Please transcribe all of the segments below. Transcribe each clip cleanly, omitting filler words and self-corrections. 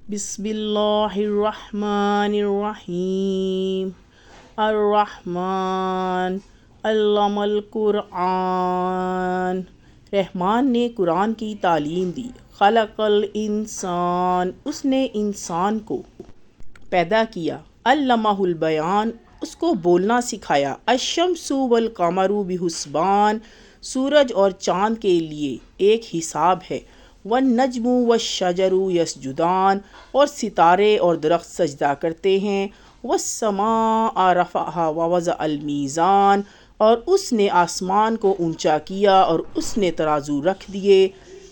بسم اللہ الرحمن الرحیم الرحمن علم القرآن، رحمان نے قرآن کی تعلیم دی۔ خلق الانسان، اس نے انسان کو پیدا کیا۔ علمہ البیان، اس کو بولنا سکھایا۔ الشمس والقمر بحسبان، سورج اور چاند کے لیے ایک حساب ہے۔ والنجم والشجر یسجدان، اور ستارے اور درخت سجدہ کرتے ہیں۔ والسماء رفعها ووضع المیزان، اور اس نے آسمان کو اونچا کیا اور اس نے ترازو رکھ دیے۔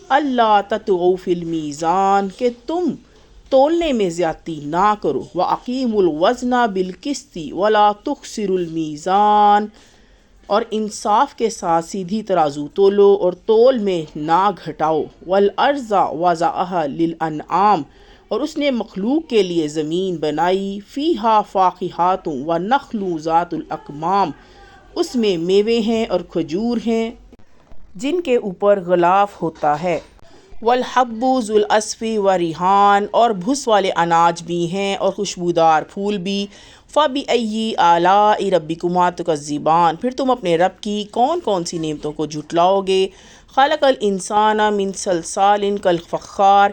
اللہ تطغوا فی المیزان، کہ تم تولنے میں زیادتی نہ کرو۔ وَأَقِیمُوا الْوَزْنَ بِالْقِسْطِ وَلَا تُخْسِرُوا الْمِیزَانَ، اور انصاف کے ساتھ سیدھی ترازو تولو اور تول میں نہ گھٹاؤ۔ وَالْأَرْضَ وَضَعَهَا لِلْأَنْعَامِ، اور اس نے مخلوق کے لیے زمین بنائی۔ فِیہا فَاکِہَةٌ وَالنَّخْلُ ذَاتُ الْأَکْمَامِ، اس میں میوے ہیں اور کھجور ہیں جن کے اوپر غلاف ہوتا ہے۔ والحب ذو العصف والریحان، اور بھس والے اناج بھی ہیں اور خوشبودار پھول بھی۔ فَبِأَيِّ آلَاءِ رَبِّكُمَا تُكَذِّبَانِ، پھر تم اپنے رب کی کون کون سی نعمتوں کو جھٹلاؤ گے۔ خلق الانسان من صلصال کالفخار،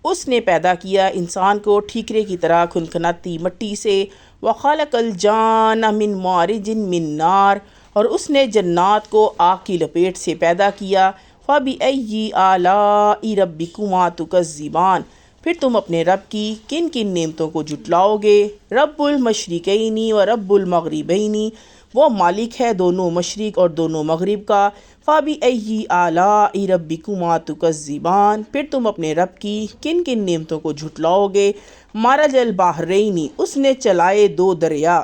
اس نے پیدا کیا انسان کو ٹھیکرے کی طرح کھنکھناتی مٹی سے۔ وخلق الجان من مارج من نار، اور اس نے جنات کو آگ کی لپیٹ سے پیدا کیا۔ فَبِأَيِّ آلَاءِ رَبِّكُمَا تُكَذِّبَانِ، پھر تم اپنے رب کی کن کن نعمتوں کو جھٹلاؤ گے۔ رب المشرقین و رب المغربین، وہ مالک ہے دونوں مشرق اور دونوں مغرب کا۔ فَبِأَيِّ آلَاءِ رَبِّكُمَا تُكَذِّبَانِ، پھر تم اپنے رب کی کن کن نعمتوں کو جھٹلاؤ گے۔ مرج البحرین، اس نے چلائے دو دریا۔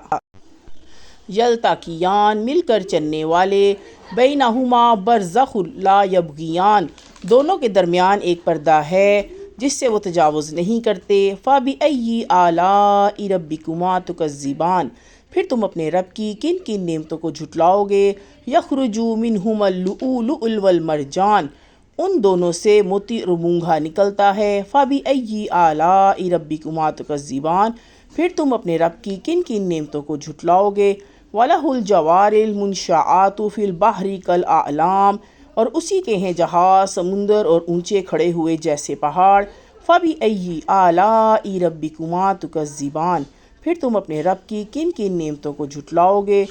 یلتقیان، مل کر چلنے والے۔ بینہما برزخ لا یبغیان، دونوں کے درمیان ایک پردہ ہے جس سے وہ تجاوز نہیں کرتے۔ فَبِأَيِّ آلَاءِ رَبِّكُمَا تُكَذِّبَانِ، پھر تم اپنے رب کی کن کن نعمتوں کو جھٹلاؤ گے۔ یخرج منہما اللؤلؤ والمرجان، ان دونوں سے موتی اور مونگھا نکلتا ہے۔ فَبِأَيِّ آلَاءِ رَبِّكُمَا تُكَذِّبَانِ، پھر تم اپنے رب کی کن کن نعمتوں کو جھٹلاؤ گے۔ وَلَهُ الْجَوَارِ الْمُنشَآتُ فِي الْبَحْرِ كَالْأَعْلَامِ، اور اسی کے ہیں جہاز سمندر اور اونچے کھڑے ہوئے جیسے پہاڑ۔ فَبِأَيِّ آلَاءِ رَبِّكُمَا تُكَذِّبَانِ، پھر تم اپنے رب کی کن کن نعمتوں کو جھٹلاؤ گے۔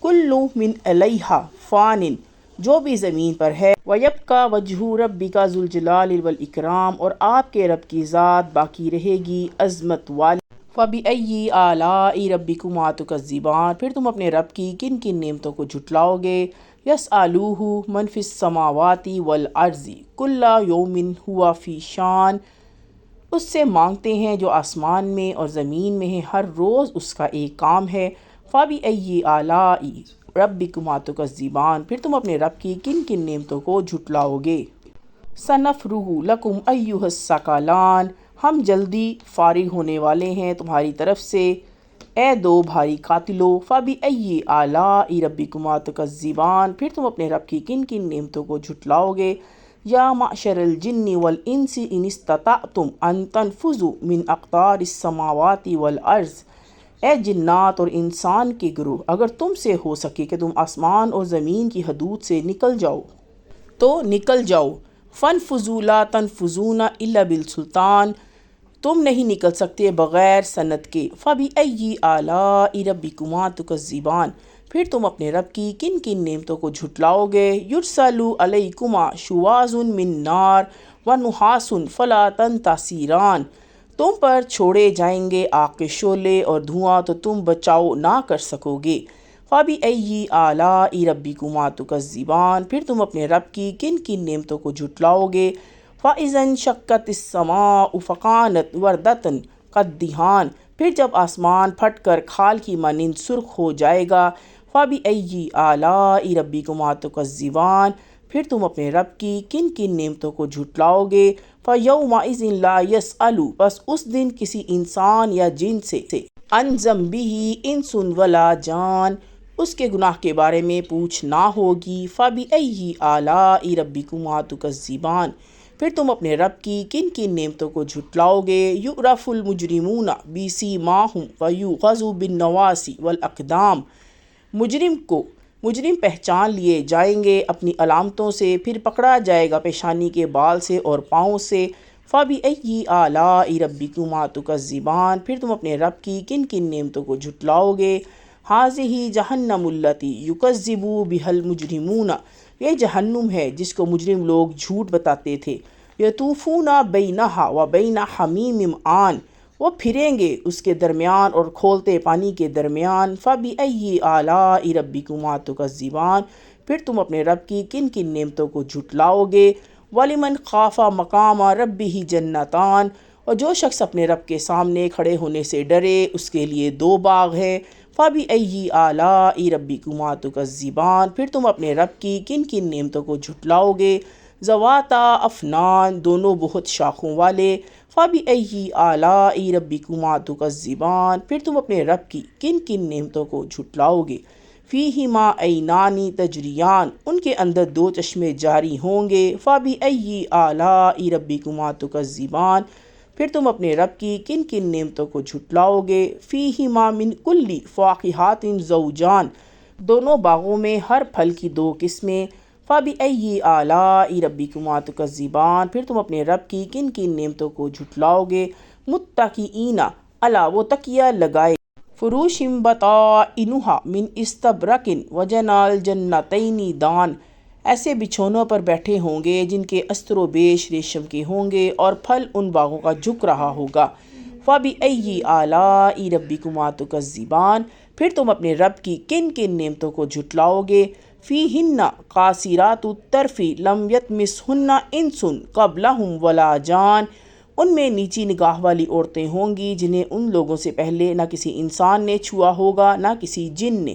كُلُّ مِنْ عَلَيْهَا فَانٍ، جو بھی زمین پر ہے۔ وَيَبْقَى وَجْهُ رَبِّكَ ذُو الْجَلَالِ وَالْإِكْرَامِ، اور آپ کے رب کی ذات باقی رہے گی عظمت والی۔ فَبِأَيِّ آلَاءِ رَبِّكُمَا تُكَذِّبَانِ، پھر تم اپنے رب کی کن کن نعمتوں کو جھٹلاؤ گے۔ يَسْأَلُوهُ مَنْ فِي السَّمَاوَاتِ وَالْأَرْضِ كُلَّ يَوْمٍ هُوَ فِي شَأْنٍ، اس سے مانگتے ہیں جو آسمان میں اور زمین میں ہیں، ہر روز اس کا ایک کام ہے۔ فَبِأَيِّ آلَاءِ رَبِّكُمَا تُكَذِّبَانِ، پھر تم اپنے رب کی کن کن نعمتوں کو جھٹلاؤ گے۔ سَنَفْرُغُ لَكُمْ أَيُّهَ الثَّقَلَانِ، ہم جلدی فارغ ہونے والے ہیں تمہاری طرف سے اے دو بھاری قاتلو۔ فَبِأَيِّ آلَاءِ رَبِّكُمَا تُكَذِّبَانِ، پھر تم اپنے رب کی کن کن نعمتوں کو جھٹلاؤ گے۔ یا معشر الجن والانس ان استطعتم ان تنفذوا من اقطار السماوات والارض، اے جنات اور انسان کے گروہ، اگر تم سے ہو سکے کہ تم آسمان اور زمین کی حدود سے نکل جاؤ تو نکل جاؤ۔ فَانفُذُوا لَا تَنفُذُونَ إِلَّا بِالسُّلْطَانِ، تم نہیں نکل سکتے بغیر سند کے۔ فَبِأَيِّ آلَاءِ رَبِّكُمَا تُكَذِّبَانِ، پھر تم اپنے رب کی کن کن نعمتوں کو جھٹلاؤ گے۔ يُرْسَلُ عَلَيْكُمَا شُوَاظٌ مِّن نَارٍ وَنُحَاسٌ فَلَا تَنتَصِرَانِ، تم پر چھوڑے جائیں گے آگ کے شعلے اور دھواں تو تم بچاؤ نہ کر سکو گے۔ فَبِأَيِّ آلَاءِ رَبِّكُمَا تُكَذِّبَانِ، پھر تم اپنے رب کی کن کن نعمتوں کو جھٹلاؤ گے۔ فَإِذَا انشَقَّتِ السَّمَاءُ فَكَانَتْ وَرْدَةً كَالدِّهَانِ، پھر جب آسمان پھٹ کر کھال کی مانند سرخ ہو جائے گا۔ فَبِأَيِّ آلَاءِ رَبِّكُمَا تُكَذِّبَانِ، پھر تم اپنے رب کی کن کن نعمتوں کو جھٹلاؤ گے۔ فَيَوْمَئِذٍ لَا يَسْأَلُ، بس اس دن کسی انسان یا جن سے عن ذنبہ انس ولا جان، اس کے گناہ کے بارے میں پوچھ نہ ہوگی۔ فَبِأَيِّ آلَاءِ رَبِّكُمَا تُكَذِّبَانِ، پھر تم اپنے رب کی کن کن نعمتوں کو جھٹلاؤ گے۔ یعرف المجرمون بسیماہم ویؤخذ بالنواصی والاقدام، مجرم پہچان لیے جائیں گے اپنی علامتوں سے، پھر پکڑا جائے گا پیشانی کے بال سے اور پاؤں سے۔ فَبِأَيِّ آلَاءِ رَبِّكُمَا تُكَذِّبَانِ، پھر تم اپنے رب کی کن کن نعمتوں کو جھٹلاؤ گے۔ هَٰذِهِ جَهَنَّمُ الَّتِي يُكَذِّبُ بِهَا الْمُجْرِمُونَ، یہ جہنم ہے جس کو مجرم لوگ جھوٹ بتاتے تھے۔ یطوفون بینہا وبین حمیم آن، وہ پھریں گے اس کے درمیان اور کھولتے پانی کے درمیان۔ فَبِأَيِّ آلَاءِ رَبِّكُمَا تُكَذِّبَانِ، پھر تم اپنے رب کی کن کن نعمتوں کو جھٹلاؤ گے۔ وَلِمَنْ خَافَ مَقَامَ رَبِّهِ جَنَّتَانِ، اور جو شخص اپنے رب کے سامنے کھڑے ہونے سے ڈرے اس کے لیے دو باغ ہیں۔ فَبِأَيِّ آلَاءِ رَبِّكُمَا تُكَذِّبَانِ، پھر تم اپنے رب کی کن کن نعمتوں کو جھٹلاؤ گے۔ ذَوَاتَا أَفْنَانٍ، دونوں بہت شاخوں والے۔ فَبِأَيِّ آلَاءِ رَبِّكُمَا تُكَذِّبَانِ، پھر تم اپنے رب کی کن کن نعمتوں کو جھٹلاؤ گے۔ فِيهِمَا عَيْنَانِ تَجْرِيَانِ، ان کے اندر دو چشمے جاری ہوں گے۔ فَبِأَيِّ آلَاءِ رَبِّكُمَا تُكَذِّبَانِ، پھر تم اپنے رب کی کن کن نعمتوں کو جھٹلاؤ گے۔ فِيهِمَا مِن كُلِّ فَاكِهَةٍ زَوْجَانِ، دونوں باغوں میں ہر پھل کی دو قسمیں۔ فَبِأَيِّ آلَاءِ رَبِّكُمَا تُكَذِّبَانِ، پھر تم اپنے رب کی کن کن نعمتوں کو جھٹلاؤ گے۔ مُتَّكِئِينَ عَلَىٰ، وہ تکیہ لگائے، فُرُوشٍ بَطَائِنُهَا مِنْ إِسْتَبْرَقٍ وَجَنَى الْجَنَّتَيْنِ دَانٍ، ایسے بچھونوں پر بیٹھے ہوں گے جن کے استر و بیش ریشم کے ہوں گے اور پھل ان باغوں کا جھک رہا ہوگا۔ فَبِأَيِّ آلَاءِ رَبِّكُمَا تُكَذِّبَانِ، پھر تم اپنے رب کی کن کن نعمتوں کو جھٹلاؤ گے۔ فِيهِنَّ قَاصِرَاتُ الطَّرْفِ لَمْ يَطْمِثْهُنَّ إِنسٌ قَبْلَهُمْ وَلَا جَانٌ، ان میں نیچی نگاہ والی عورتیں ہوں گی جنہیں ان لوگوں سے پہلے نہ کسی انسان نے چھوا ہوگا نہ کسی جن نے۔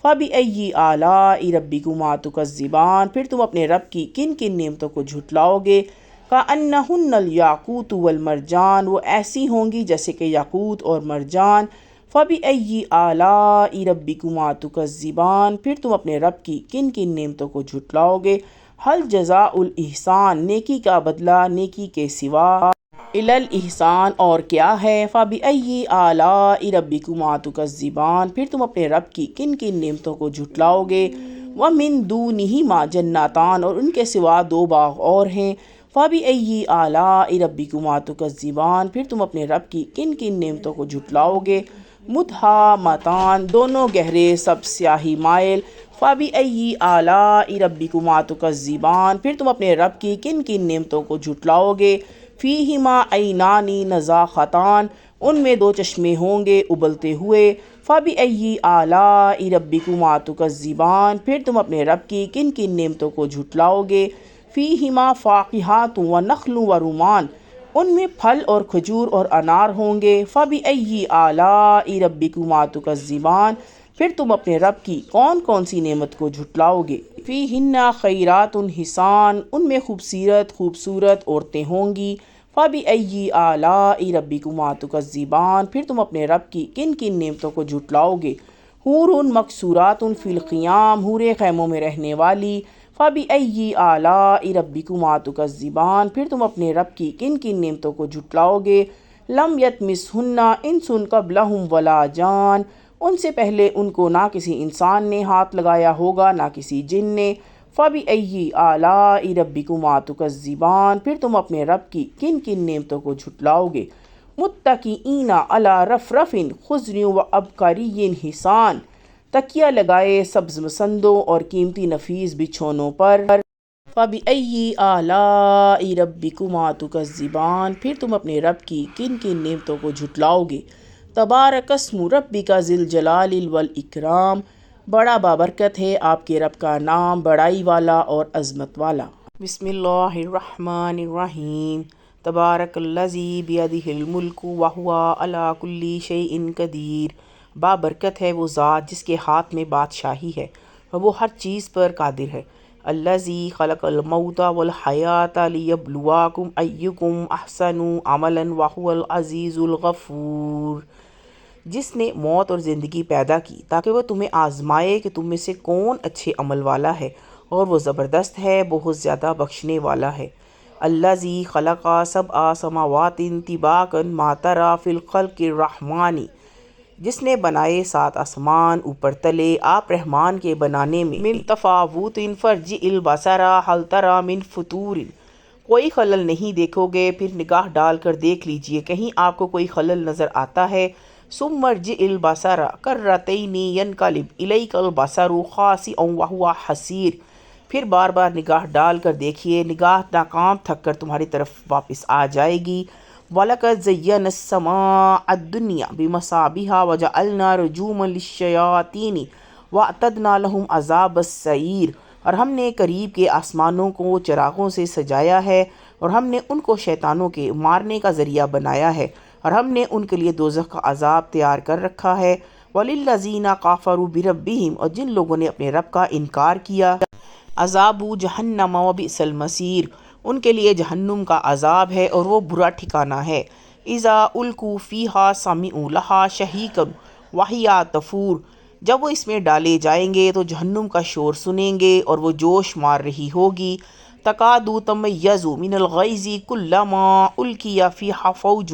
فَبِأَيِّ آلَاءِ رَبِّكُمَا تُكَذِّبَانِ، پھر تم اپنے رب کی کن کن نعمتوں کو جھٹلاؤ گے۔ كَأَنَّهُنَّ الْيَاقُوتُ وَالْمَرْجَانُ، وہ ایسی ہوں گی جیسے کہ یاقوت اور مرجان۔ فَبِأَيِّ آلَاءِ رَبِّكُمَا تُكَذِّبَانِ، پھر تم اپنے رب کی کن کن نعمتوں کو جھٹلاؤ گے۔ هَلْ جَزَاءُ الْإِحْسَانِ، نیکی کا بدلہ نیکی کے سوا، إِلَى الْإِحْسَانِ، اور کیا ہے۔ فَبِأَيِّ آلَاءِ رَبِّكُمَا تُكَذِّبَانِ، پھر تم اپنے رب کی کن کن نعمتوں کو جھٹلاؤ گے۔ وَمِن دُونِهِمَا جَنَّتَانِ، اور ان کے سوا دو باغ اور ہیں۔ فَبِأَيِّ آلَاءِ رَبِّكُمَا تُكَذِّبَانِ، پھر تم اپنے رب کی کن کن نعمتوں کو جھٹلاؤ گے۔ مُدْحَامَّتَانِ، دونوں گہرے سب سیاہی مائل۔ فَبِأَيِّ آلَاءِ رَبِّكُمَا تُكَذِّبَانِ، پھر تم اپنے رب کی کن کن نعمتوں کو جھٹلاؤ گے۔ فِيهِمَا عَيْنَانِ نَضَاخَتَانِ، ان میں دو چشمے ہوں گے ابلتے ہوئے۔ فَبِأَيِّ آلَاءِ رَبِّكُمَا تُكَذِّبَانِ، پھر تم اپنے رب کی کن کن نعمتوں کو جھٹلاؤ گے۔ فِيهِمَا فَاكِهَةٌ وَنَخْلٌ وَرُمَّانٌ، ان میں پھل اور کھجور اور انار ہوں گے۔ فَبِأَيِّ آلَاءِ رَبِّكُمَا تُكَذِّبَانِ، پھر تم اپنے رب کی کون کون سی نعمت کو جھٹلاؤ گے۔ فِيهِنَّ خَيْرَاتٌ حِسَانٌ، ان میں خوبصورت عورتیں ہوں گی۔ فَبِأَيِّ آلَاءِ رَبِّكُمَا تُكَذِّبَانِ، پھر تم اپنے رب کی کن کن نعمتوں کو جھٹلاؤ گے۔ حُورٌ مقصوراتٌ فِي الْخِيَامِ، حوریں خیموں میں رہنے والی۔ فَبِأَيِّ آلَاءِ رَبِّكُمَا تُكَذِّبَانِ، پھر تم اپنے رب کی کن کن نعمتوں کو جھٹلاؤ گے۔ لَمْ يَطْمِثْهُنَّ إِنسٌ قَبْلَهُمْ وَلَا جَانٌ، ان سے پہلے ان کو نہ کسی انسان نے ہاتھ لگایا ہوگا نہ کسی جن نے۔ فَبِأَيِّ آلَاءِ رَبِّكُمَا تُكَذِّبَانِ، پھر تم اپنے رب کی کن کن نعمتوں کو جھٹلاؤ گے۔ مُتَّكِئِينَ عَلَىٰ رَفْرَفٍ خُضْرٍ وَعَبْقَرِيٍّ حِسَانٍ، تکیہ لگائے سبز مسندوں اور قیمتی نفیس بچھونوں پر۔ فَبِأَيِّ آلَاءِ رَبِّكُمَا تُكَذِّبَانِ، پھر تم اپنے رب کی کن کن نعمتوں کو جھٹلاؤ گے۔ تبارک اسم ربک ذی الجلال والاکرام، بڑا بابرکت ہے آپ کے رب کا نام، بڑائی والا اور عظمت والا۔ بسم اللہ الرحمن الرحیم۔ تبارک الذی بیدہ الملک وہو علی کل شیء قدیر، بابرکت ہے وہ ذات جس کے ہاتھ میں بادشاہی ہے اور وہ ہر چیز پر قادر ہے۔ الذی خلق الموت والحیاۃ لیبلواکم ایکم احسن عملا وہو العزیز الغفور، جس نے موت اور زندگی پیدا کی تاکہ وہ تمہیں آزمائے کہ تم میں سے کون اچھے عمل والا ہے، اور وہ زبردست ہے، بہت زیادہ بخشنے والا ہے۔ الذی خلق سبع سماوات طباقا ما تری فی الخلق الرحمن، جس نے بنائے 7 آسمان اوپر تلے آپ رحمان کے بنانے میں، من تفاوت فرجع البصر هل تری من فطور، کوئی خلل نہیں دیکھو گے پھر نگاہ ڈال کر دیکھ لیجئے کہیں آپ کو کوئی خلل نظر آتا ہے۔ ثم ارجع البصر کرتین ینقلب الیک البصر خاسئا وہو حسیر، پھر بار بار نگاہ ڈال کر دیکھیے نگاہ ناکام تھک کر تمہاری طرف واپس آ جائے گی۔ وَلَقَدْ زَيَّنَّا السَّمَاءَ الدُّنْيَا بِمَصَابِيحَ وَجَعَلْنَا رُجُومًا لِلشَّيَاطِينِ وَأَعْتَدْنَا لَهُمْ عَذَابَ السَّعِيرِ، اور ہم نے قریب کے آسمانوں کو چراغوں سے سجایا ہے اور ہم نے ان کو شیطانوں کے مارنے کا ذریعہ بنایا ہے اور ہم نے ان کے لیے دوزخ کا عذاب تیار کر رکھا ہے۔ وَلِلَّذِينَ كَفَرُوا بِرَبِّهِمْ، اور جن لوگوں نے اپنے رب کا انکار کیا، عذاب جہنم وبئس المصیر، ان کے لیے جہنم کا عذاب ہے اور وہ برا ٹھکانہ ہے۔ اذا القوا فیہا سمعوا لہا شہیقا وہی تفور، جب وہ اس میں ڈالے جائیں گے تو جہنم کا شور سنیں گے اور وہ جوش مار رہی ہوگی۔ تکاد تمیز من الغیظ کلما القی فیہا فوج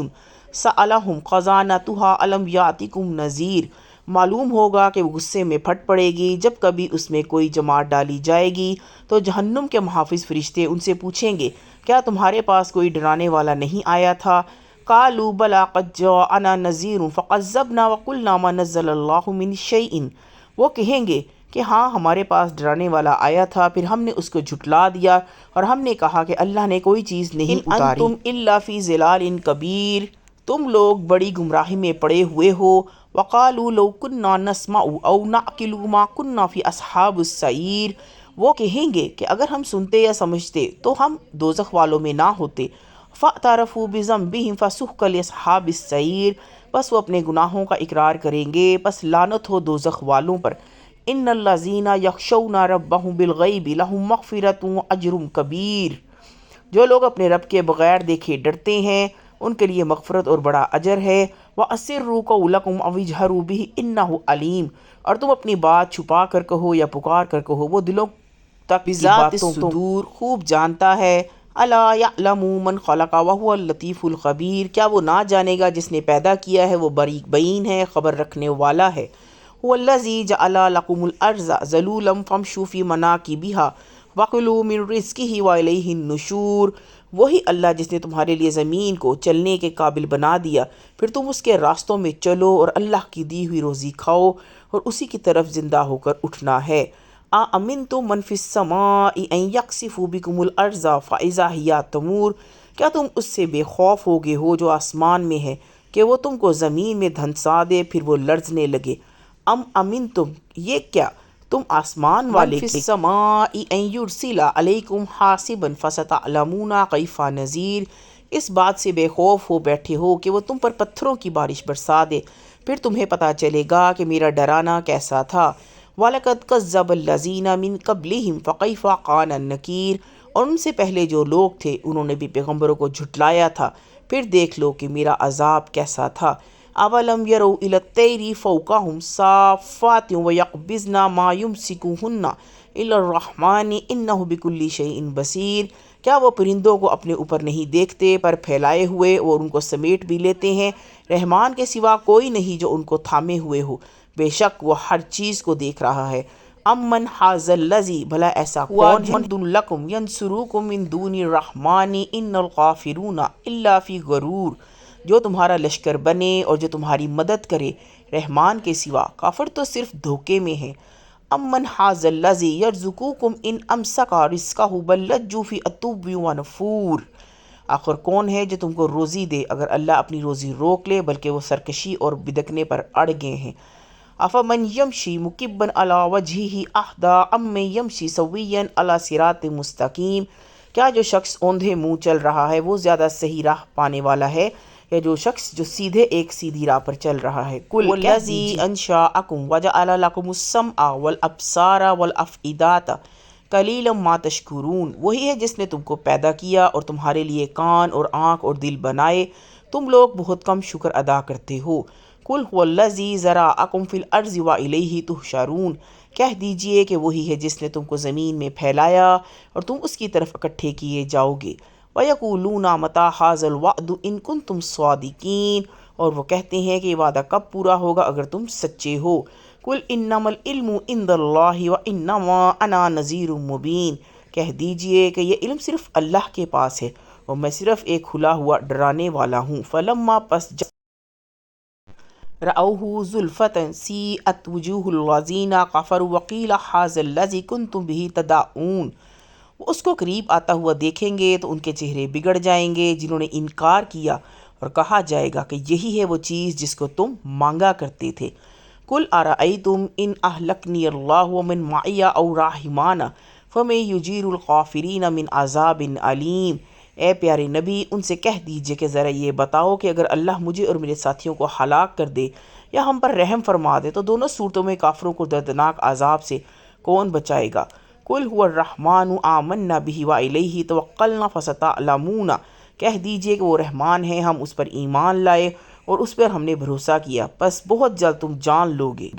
سألہم خزانتہا الم یأتکم نذیر، معلوم ہوگا کہ وہ غصے میں پھٹ پڑے گی جب کبھی اس میں کوئی جماعت ڈالی جائے گی تو جہنم کے محافظ فرشتے ان سے پوچھیں گے کیا تمہارے پاس کوئی ڈرانے والا نہیں آیا تھا؟ قالوا بلی قد جاءنا نذیر فکذبنا وقلنا ما نزل اللہ من شیء، وہ کہیں گے کہ ہاں ہمارے پاس ڈرانے والا آیا تھا، پھر ہم نے اس کو جھٹلا دیا اور ہم نے کہا کہ اللہ نے کوئی چیز نہیں اتاری۔ ان انتم الا فی ضلال کبیر، تم لوگ بڑی گمراہی میں پڑے ہوئے ہو۔ وقالوا لو كنا نسمع او نعقل ما كنا في اصحاب السعیر، وہ کہیں گے کہ اگر ہم سنتے یا سمجھتے تو ہم دوزخ والوں میں نہ ہوتے۔ فاعترفوا بذنبهم فسحقا لاصحاب السعیر، بس وہ اپنے گناہوں کا اقرار کریں گے، بس لعنت ہو دوزخ والوں پر۔ ان الذین یخشون ربهم بالغیب لهم مغفرۃ واجر کبیر، جو لوگ اپنے رب کے بغیر دیکھے ڈرتے ہیں ان کے لیے مغفرت اور بڑا اجر ہے۔ وَأَسِرُّوا قَوْلَكُمْ أَوِ اجْهَرُوا بِهِ إِنَّهُ علیم، اور تم اپنی بات چھپا کر کہو یا پکار کر کہو، وہ دلوں تک کی باتوں کو خوب جانتا ہے۔ الا یعلم من خلق وهو اللطیف الخبیر، کیا وہ نہ جانے گا جس نے پیدا کیا ہے وہ باریک بین ہے، خبر رکھنے والا ہے۔ هو الذی جعل لکم الارض ذلولا فامشوا فی مناکبها وکلوا من رزقہ والیہ النشور، وہی اللہ جس نے تمہارے لیے زمین کو چلنے کے قابل بنا دیا، پھر تم اس کے راستوں میں چلو اور اللہ کی دی ہوئی روزی کھاؤ اور اسی کی طرف زندہ ہو کر اٹھنا ہے۔ اَأَمِنْتُم مَّن فِي السَّمَاءِ أَن يَخْسِفَ بِكُمُ الْأَرْضَ فَإِذَا هِيَ تَمُورُ، کیا تم اس سے بے خوف ہوگے ہو جو آسمان میں ہے کہ وہ تم کو زمین میں دھنسا دے پھر وہ لرزنے لگے۔ ام امنتم، یہ کیا تم آسمان والے فی السماء ان یرسل علیکم حاصبا فستعلمون کیف نذیر، اس بات سے بے خوف ہو بیٹھے ہو کہ وہ تم پر پتھروں کی بارش برسا دے، پھر تمہیں پتہ چلے گا کہ میرا ڈرانا کیسا تھا۔ وَلَقَدْ كَذَّبَ الَّذِينَ مِن قَبْلِهِمْ فَكَيْفَ كَانَ نَكِيرِ، اور ان سے پہلے جو لوگ تھے انہوں نے بھی پیغمبروں کو جھٹلایا تھا، پھر دیکھ لو کہ میرا عذاب کیسا تھا۔ اولم یروا الی الطیر فوقہم صافات ویقبضن ما یمسکہن الا الرحمن انہ بکل شیء بصیر، کیا وہ پرندوں کو اپنے اوپر نہیں دیکھتے پر پھیلائے ہوئے اور ان کو سمیٹ بھی لیتے ہیں، رحمان کے سوا کوئی نہیں جو ان کو تھامے ہوئے ہو، بے شک وہ ہر چیز کو دیکھ رہا ہے۔ امن ھذا الذی، بھلا ایسا کون ہے، جند لکم ینصرکم من دون الرحمن ان الکافرون الا فی غرور، جو تمہارا لشکر بنے اور جو تمہاری مدد کرے رحمان کے سوا، کافر تو صرف دھوکے میں ہیں۔ امن ھذا الذی یرزقکم ان امسک رزقہ بل لجوا فی عتو ونفور، آخر کون ہے جو تم کو روزی دے اگر اللہ اپنی روزی روک لے، بلکہ وہ سرکشی اور بدکنے پر اڑ گئے ہیں۔ افمن یمشی مکبا علی وجہہ اہدی امن یمشی سویا علی صراط مستقیم، کیا جو شخص اوندھے منہ چل رہا ہے وہ زیادہ صحیح راہ پانے والا ہے یا جو شخص جو سیدھے ایک سیدھی راہ پر چل رہا ہے؟ قل والذی انشأکم وجعل لکم السمع والابصار والافئدۃ قلیلا ما تشکرون، وہی ہے جس نے تم کو پیدا کیا اور تمہارے لیے کان اور آنکھ اور دل بنائے، تم لوگ بہت کم شکر ادا کرتے ہو۔ قل هو الذی ذرأکم فی الارض والیہ تحشرون، کہہ دیجئے کہ وہی ہے جس نے تم کو زمین میں پھیلایا اور تم اس کی طرف اکٹھے کیے جاؤ گے۔ وَيَقُولُونَ مَتَىٰ هَٰذَا الْوَعْدُ إِن كُنتُمْ صَادِقِينَ، اور وہ کہتے ہیں کہ یہ وعدہ کب پورا ہوگا اگر تم سچے ہو۔ قُلْ إِنَّمَا الْعِلْمُ عِندَ اللَّهِ وَإِنَّمَا أَنَا نَذِيرٌ مُّبِينٌ، کہہ دیجئے کہ یہ علم صرف اللہ کے پاس ہے اور میں صرف ایک کھلا ہوا ڈرانے والا ہوں۔ فَلَمَّا پس رَأَوْهُ زُلْفَةً سِیئَتْ وُجُوهُ الَّذِینَ كَفَرُوا وَقِیلَ هَٰذَا الَّذِی كُنتُم بِهِ تَدَعُونَ، وہ اس کو قریب آتا ہوا دیکھیں گے تو ان کے چہرے بگڑ جائیں گے جنہوں نے انکار کیا، اور کہا جائے گا کہ یہی ہے وہ چیز جس کو تم مانگا کرتے تھے۔ قُلْ أَرَأَیْتُمْ إِنْ أَهْلَكَنِیَ اللَّهُ وَمَنْ مَعِیَ أَوْ رَحِمَانَ فَمَن یُجِیرُ الْکَافِرِینَ مِنْ عَذَابٍ علیم، اے پیارے نبی ان سے کہہ دیجئے کہ ذرا یہ بتاؤ کہ اگر اللہ مجھے اور میرے ساتھیوں کو ہلاک کر دے یا ہم پر رحم فرما دے تو دونوں صورتوں میں کافروں کو دردناک عذاب سے کون بچائے گا۔ قُلْ هُوَ الرَّحْمَٰنُ آمَنَّا بِهِ وَإِلَیْهِ تَوَکَّلْنَا فَسَتَعْلَمُونَ، کہہ دیجئے کہ وہ رحمان ہے، ہم اس پر ایمان لائے اور اس پر ہم نے بھروسہ کیا، پس بہت جلد تم جان لوگے۔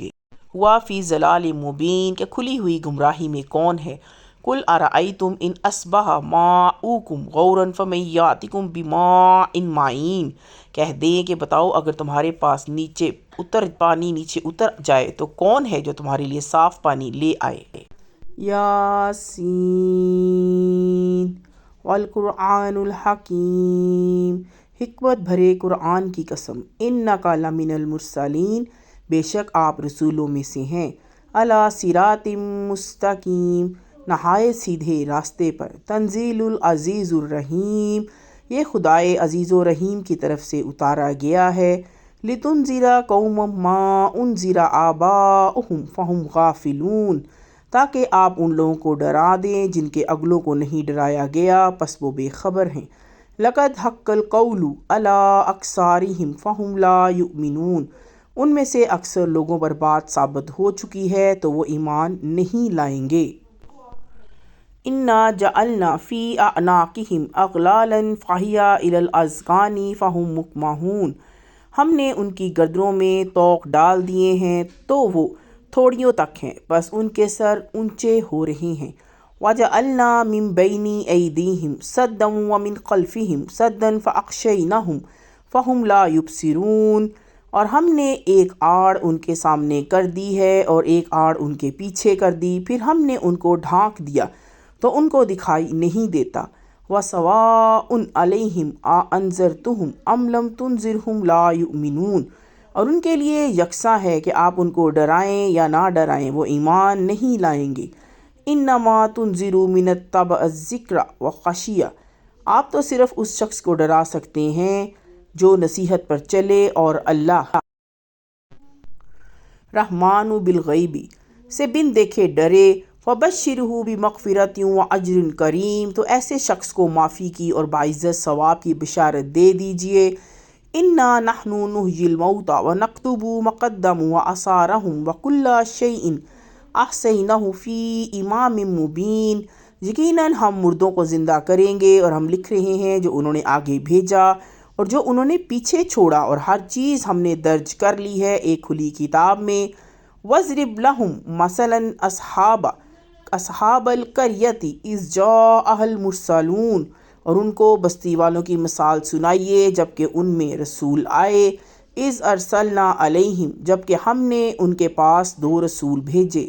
ہوا فی ضلال مبین، کہ کھلی ہوئی گمراہی میں کون ہے۔ قُلْ أَرَأَیْتُمْ إِنْ أَصْبَحَ مَاؤُکُمْ غَوْرًا فَمَن یَأْتِکُم بِمَاءٍ مَّعِین، کہہ دیں کہ بتاؤ اگر تمہارے پاس پانی نیچے اتر جائے تو کون ہے جو تمہارے لیے صاف پانی لے آئے۔ یاسین والقرآن الحکیم، حکمت بھرے قرآن کی قسم، انک لمن المرسلین، بے شک آپ رسولوں میں سے ہیں، علی صراط مستقیم، نہایت سیدھے راستے پر، تنزیل العزیز الرحیم، یہ خدائے عزیز و رحیم کی طرف سے اتارا گیا ہے، لتنذر قوما ما انذر آباؤہم فہم غافلون، تاکہ آپ ان لوگوں کو ڈرا دیں جن کے اگلوں کو نہیں ڈرایا گیا پس وہ بے خبر ہیں۔ لقد حق القول علی اکثرہم فہم لا یؤمنون، ان میں سے اکثر لوگوں پر بات ثابت ہو چکی ہے تو وہ ایمان نہیں لائیں گے۔ انا جعلنا فی اعناقہم اغلالا فہی الی الاذقان فہم مقمحون، ہم نے ان کی گردنوں میں طوق ڈال دیے ہیں تو وہ تھوڑیوں تک ہیں، بس ان کے سر اونچے ہو رہے ہیں۔ وَجَعَلْنَا مِن بَيْنِ أَيْدِيهِمْ سَدًّا وَمِن خَلْفِهِمْ سَدًّا فَأَغْشَيْنَاهُمْ فَهُمْ لَا يُبْصِرُونَ، اور ہم نے ایک آڑ ان کے سامنے کر دی ہے اور ایک آڑ ان کے پیچھے کر دی، پھر ہم نے ان کو ڈھانک دیا تو ان کو دکھائی نہیں دیتا۔ وَسَوَاءٌ عَلَیْہِمْ أَأَنذَرْتُہُمْ أَمْ لَمْ تُنذِرْہُمْ لَا يُؤْمِنُونَ، اور ان کے لیے یکساں ہے کہ آپ ان کو ڈرائیں یا نہ ڈرائیں وہ ایمان نہیں لائیں گے۔ انما تنذر من اتبع الذکر وخشی، آپ تو صرف اس شخص کو ڈرا سکتے ہیں جو نصیحت پر چلے اور اللہ رحمٰن بالغیب سے بن دیکھے ڈرے۔ فبشرہ بمغفرۃ واجر کریم، تو ایسے شخص کو معافی کی اور باعزت ثواب کی بشارت دے دیجئے۔ انا نحن نحیی الموتى ونکتب ما قدموا وآثارهم وکل شیء احصیناہ فی امام مبین، یقیناً ہم مردوں کو زندہ کریں گے اور ہم لکھ رہے ہیں جو انہوں نے آگے بھیجا اور جو انہوں نے پیچھے چھوڑا، اور ہر چیز ہم نے درج کر لی ہے ایک کھلی کتاب میں۔ وَاضْرِبْ لَهُم مَثَلًا أَصْحَابَ الْقَرْيَةِ إِذْ جَاءَهَا الْمُرْسَلُونَ، اور ان کو بستی والوں کی مثال سنائیے جبکہ ان میں رسول آئے۔ اِذْ أَرْسَلْنَا عَلَیْہِمْ، جبکہ ہم نے ان کے پاس 2 رسول بھیجے۔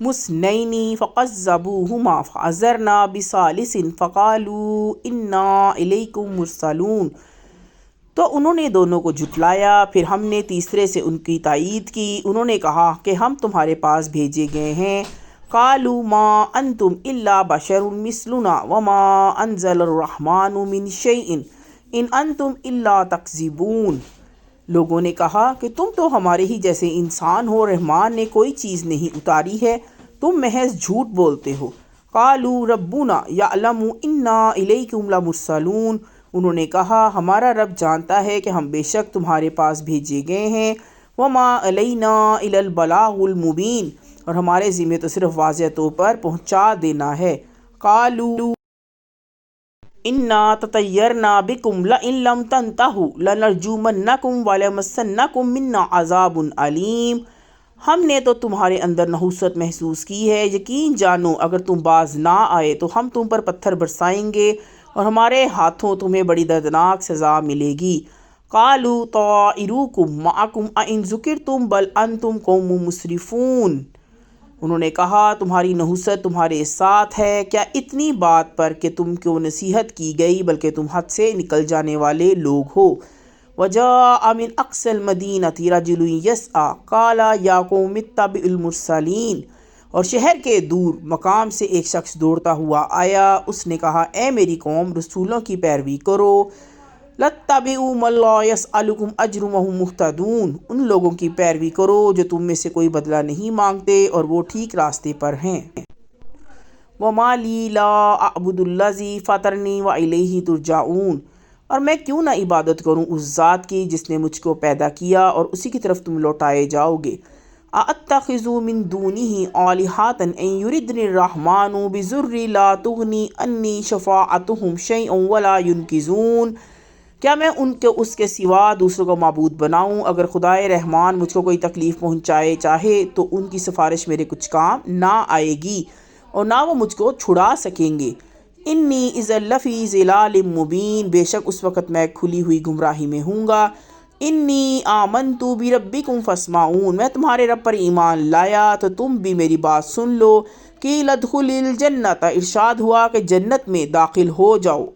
مُثْنَیْنِ فَكَذَّبُوهُمَا فَعَزَزْنَا بِثَالِثٍ فَقَالُوا إِنَّا إِلَیْکُم مُرْسَلُونَ، تو انہوں نے دونوں کو جھٹلایا، پھر ہم نے تیسرے سے ان کی تائید کی، انہوں نے کہا کہ ہم تمہارے پاس بھیجے گئے ہیں۔ قالوا ما انتم الا بشر مثلنا وما انزل الرحمن من شیء ان انتم الا تکذبون، لوگوں نے کہا کہ تم تو ہمارے ہی جیسے انسان ہو، رحمان نے کوئی چیز نہیں اتاری ہے، تم محض جھوٹ بولتے ہو۔ قالوا ربنا یعلم انا الیکم لمرسلون، انہوں نے کہا ہمارا رب جانتا ہے کہ ہم بے شک تمہارے پاس بھیجے گئے ہیں۔ وما علینا الا البلاغ المبین، اور ہمارے ذمہ تو صرف واضح طور پر پہنچا دینا ہے۔ قالوا انا تطیرنا بکم لئن لم تنتہوا لنرجمنکم وليمسنکم منا عذاب علیم، ہم نے تو تمہارے اندر نحوست محسوس کی ہے، یقین جانو اگر تم باز نہ آئے تو ہم تم پر پتھر برسائیں گے اور ہمارے ہاتھوں تمہیں بڑی دردناک سزا ملے گی۔ قالوا طائرکم معکم ان ذکرتم بل انتم قوم مسرفون۔ انہوں نے کہا تمہاری نحوست تمہارے ساتھ ہے، کیا اتنی بات پر کہ تم کو نصیحت کی گئی بلکہ تم حد سے نکل جانے والے لوگ ہو۔ وجاء من اقصى المدینة رجل یسعی قال یا قوم اتبعوا المرسلین۔ اور شہر کے دور مقام سے ایک شخص دوڑتا ہوا آیا، اس نے کہا اے میری قوم رسولوں کی پیروی کرو۔ لَاتَّبِعُوا مَن لَّا يَسْأَلُكُمْ أَجْرًا وَهُم مُّهْتَدُونَ۔ ان لوگوں کی پیروی کرو جو تم میں سے کوئی بدلہ نہیں مانگتے اور وہ ٹھیک راستے پر ہیں۔ وَمَا لِي لَا أَعْبُدُ الَّذِي فَطَرَنِي وَإِلَيْهِ تُرْجَعُونَ۔ اور میں کیوں نہ عبادت کروں اس ذات کی جس نے مجھ کو پیدا کیا اور اسی کی طرف تم لوٹائے جاؤ گے۔ أَأَتَّخِذُ مِن دُونِهِ آلِهَةً إِن يُرِدْنِ الرَّحْمَٰنُ بِضُرٍّ لَّا تُغْنِ عَنِّي شَفَاعَتُهُمْ شَيْئًا وَلَا يُنقِذُونِ۔ کیا میں ان کے اس کے سوا دوسروں کو معبود بناؤں؟ اگر خدائے رحمان مجھ کو کوئی تکلیف پہنچائے چاہے تو ان کی سفارش میرے کچھ کام نہ آئے گی اور نہ وہ مجھ کو چھڑا سکیں گے۔ انی اذا لفی ضلال مبین۔ بے شک اس وقت میں کھلی ہوئی گمراہی میں ہوں گا۔ انی آمنت بربکم فاسمعون۔ میں تمہارے رب پر ایمان لایا تو تم بھی میری بات سن لو۔ قیل ادخل الجنۃ۔ ارشاد ہوا کہ جنت میں داخل ہو جاؤ۔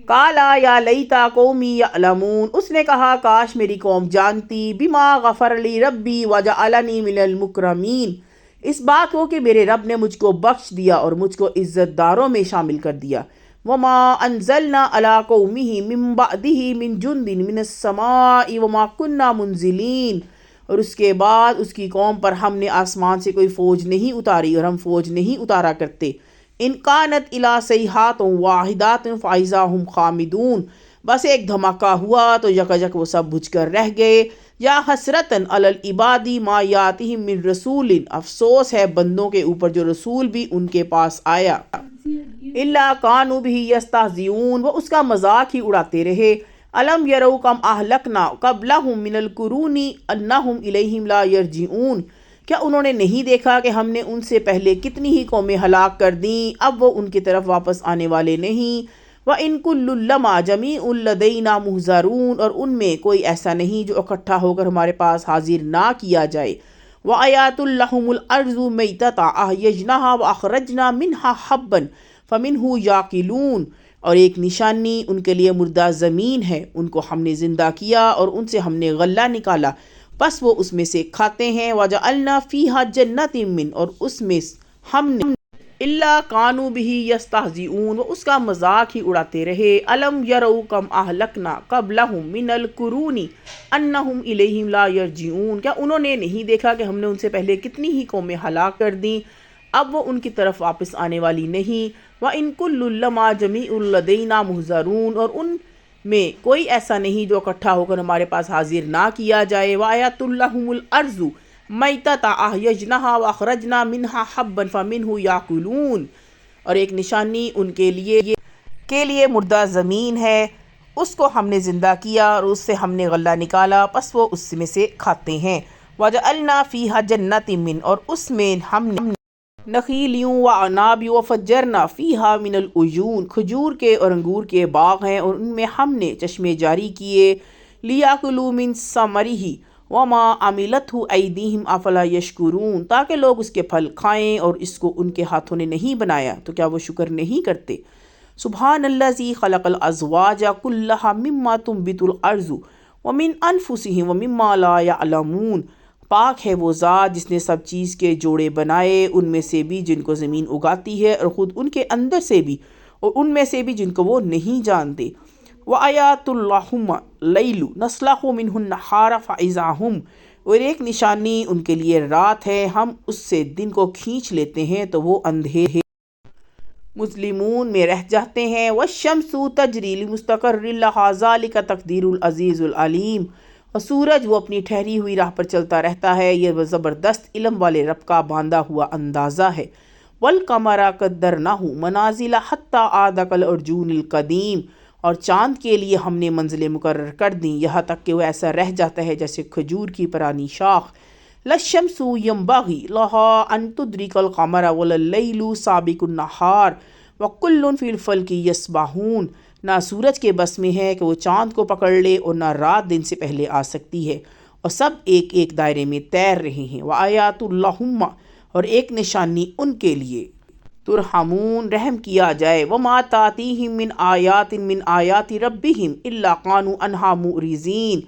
قال یا لیت قومی یعلمون۔ اس نے کہا کاش میری قوم جانتی۔ بما غفر لی ربی وجعلنی من المکرمین۔ اس بات کو کہ میرے رب نے مجھ کو بخش دیا اور مجھ کو عزت داروں میں شامل کر دیا۔ وما انزلنا علی قومہ من بعدہ من جند من السماء وما کنا منزلین۔ اور اس کے بعد اس کی قوم پر ہم نے آسمان سے کوئی فوج نہیں اتاری اور ہم فوج نہیں اتارا کرتے۔ ان کانت الی صیحات واحدات فاذا ہم خامدون۔ بس ایک دھماکہ ہوا تو یکجک وہ سب بجھ کر رہ گئے۔ یا حسرتاً علی العباد ما یاتہم من رسول۔ افسوس ہے بندوں کے اوپر جو رسول بھی ان کے پاس آیا۔ الا کانوا بہ یستہزئون۔ وہ اس کا مذاق ہی اڑاتے رہے۔ الم یروا کم اہلکنا قبلہم من القرون انہم الیہم لا یرجعون۔ کیا انہوں نے نہیں دیکھا کہ ہم نے ان سے پہلے کتنی ہی قومیں ہلاک کر دیں، اب وہ ان کی طرف واپس آنے والے نہیں۔ وَإِن كُلٌّ لَّمَّا جَمِيعٌ لَّدَيْنَا مُحْضَرُونَ۔ اور ان میں کوئی ایسا نہیں جو اکٹھا ہو کر ہمارے پاس حاضر نہ کیا جائے۔ وَآيَاتٌ لَّهُمُ الْأَرْضُ مَيْتَةً أَحْيَيْنَاهَا وَأَخْرَجْنَا مِنْهَا حَبًّا فَمِنْهُ يَأْكُلُونَ۔ اور ایک نشانی ان کے لیے مردہ زمین ہے، ان کو ہم نے زندہ کیا اور ان سے ہم نے غلہ نکالا، بس وہ اس میں سے کھاتے ہیں۔ وَجَعَلْنَا فِيهَا جَنَّاتٍ مِّن۔ اور اس میں ہم نے الا کانوا بہ یستہزئون۔ وہ اس کا مذاق ہی اڑاتے رہے۔ الم یروا کم اہلکنا قبلہم من القرون انہم الیہم لا یرجعون۔ کیا انہوں نے نہیں دیکھا کہ ہم نے ان سے پہلے کتنی ہی قومیں ہلاک کر دیں، اب وہ ان کی طرف واپس آنے والی نہیں۔ وَإِن كُلٌّ لَّمَّا جَمِيعٌ لَّدَيْنَا مُحْضَرُونَ۔ اور ان میں کوئی ایسا نہیں جو اکٹھا ہو کر ہمارے پاس حاضر نہ کیا جائے۔ وَآيَاتٌ لَّهُمُ الْأَرْضُ مَيْتَةً أَحْيَيْنَاهَا وَأَخْرَجْنَا مِنْهَا حَبًّا فَمِنْهُ يَأْكُلُونَ۔ اور ایک نشانی ان کے لیے مردہ زمین ہے، اس کو ہم نے زندہ کیا اور اس سے ہم نے غلہ نکالا، پس وہ اس میں سے کھاتے ہیں۔ وَجَعَلْنَا فِيهَا جَنَّاتٍ مِّن۔ اور اس میں ہم نے نخیل وعناب وفجرنا فیہا من العیون۔ کھجور کے اور انگور کے باغ ہیں اور ان میں ہم نے چشمے جاری کیے۔ لیاکلوا من ثمرہ وما عملتہ ایدیہم افلا یشکرون۔ تاکہ لوگ اس کے پھل کھائیں اور اس کو ان کے ہاتھوں نے نہیں بنایا تو کیا وہ شکر نہیں کرتے۔ سبحان الذی خلق الازواج کلھا مما تنبت الارض ومن انفسہم ومما لا یعلمون۔ پاک ہے وہ ذات جس نے سب چیز کے جوڑے بنائے، ان میں سے بھی جن کو زمین اگاتی ہے اور خود ان کے اندر سے بھی اور ان میں سے بھی جن کو وہ نہیں جانتے۔ وَآيَاتٌ لَّهُمُ اللَّيْلُ نَسْلَخُ مِنْهُ النَّهَارَ فَإِذَا هُمْ۔ اور ایک نشانی ان کے لیے رات ہے، ہم اس سے دن کو کھینچ لیتے ہیں تو وہ اندھیرے مظلمون میں رہ جاتے ہیں۔ وَالشَّمْسُ تَجْرِي لِمُسْتَقَرٍّ لَّهَا ذَلِكَ تَقْدِيرُ الْعَزِيزِ الْعَلِيمِ۔ اور سورج وہ اپنی ٹھہری ہوئی راہ پر چلتا رہتا ہے، یہ زبردست علم والے رب کا باندھا ہوا اندازہ ہے۔ وَالْقَمَرَ قَدَّرْنَاهُ مَنَازِلَ حَتَّىٰ عَادَ كَالْعُرْجُونِ الْقَدِيمِ۔ اور چاند کے لیے ہم نے منزلیں مقرر کر دیں یہاں تک کہ وہ ایسا رہ جاتا ہے جیسے کھجور کی پرانی شاخ۔ لَلشَّمْسُ يَنبَغِي لَهَا أَن تُدْرِكَ الْقَمَرَ وَلَا اللَّيْلُ سَابِقُ النَّهَارِ۔ وَكُلٌّ فِي الْفَلْكِ يَسْبَحُونَ، نہ سورج کے بس میں ہے کہ وہ چاند کو پکڑ لے اور نہ رات دن سے پہلے آ سکتی ہے، اور سب ایک ایک دائرے میں تیر رہے ہیں۔ وَآیَاتُ اللَّهُمَّ، اور ایک نشانی ان کے لیے، ترحمون، رحم کیا جائے، وَمَا تَأْتِيهِم مِّنْ آیَاتٍ مِّنْ آیَاتِ رَبِّهِمْ إِلَّا كَانُوا عَنْهَا مُعْرِضِينَ،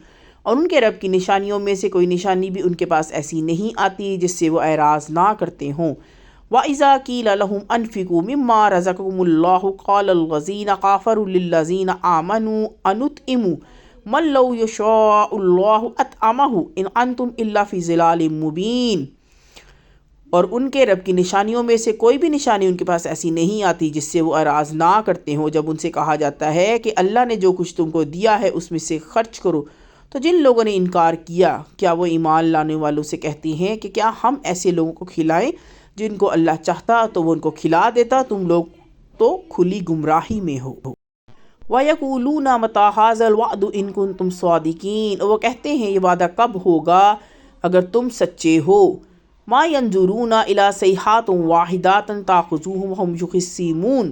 اور ان کے رب کی نشانیوں میں سے کوئی نشانی بھی ان کے پاس ایسی نہیں آتی جس سے وہ اعراض نہ کرتے ہوں۔ وَإِذَا قِيلَ لَهُمْ أَنفِقُوا مِمَّا رَزَقَكُمُ اللَّهُ قَالَ الَّذِينَ كَفَرُوا لِلَّذِينَ آمَنُوا أَنُطْعِمُ مَن لَّوْ يَشَاءُ اللَّهُ أَطْعَمَهُ إِنْ أَنْتُمْ إِلَّا فِي ضِلَالٍ مُّبِينٍ، اور ان کے رب کی نشانیوں میں سے کوئی بھی نشانی ان کے پاس ایسی نہیں آتی جس سے وہ اعراض نہ کرتے ہوں۔ جب ان سے کہا جاتا ہے کہ اللہ نے جو کچھ تم کو دیا ہے اس میں سے خرچ کرو، تو جن لوگوں نے انکار کیا، کیا وہ ایمان لانے والوں سے کہتے ہیں کہ کیا ہم ایسے لوگوں کو کھلائیں جن کو اللہ چاہتا تو وہ ان کو کھلا دیتا، تم لوگ تو کھلی گمراہی میں ہو۔ وَيَقُولُونَ مَتَىٰ هَٰذَا الْوَعْدُ إِن كُنتُمْ صَادِقِينَ، اور وہ کہتے ہیں یہ وعدہ کب ہوگا اگر تم سچے ہو۔ مَا يَنظُرُونَ إِلَىٰ صَيْحَةٍ وَاحِدَةٍ تَأْخُذُهُمْ وَهُمْ يَخِصِّمُونَ،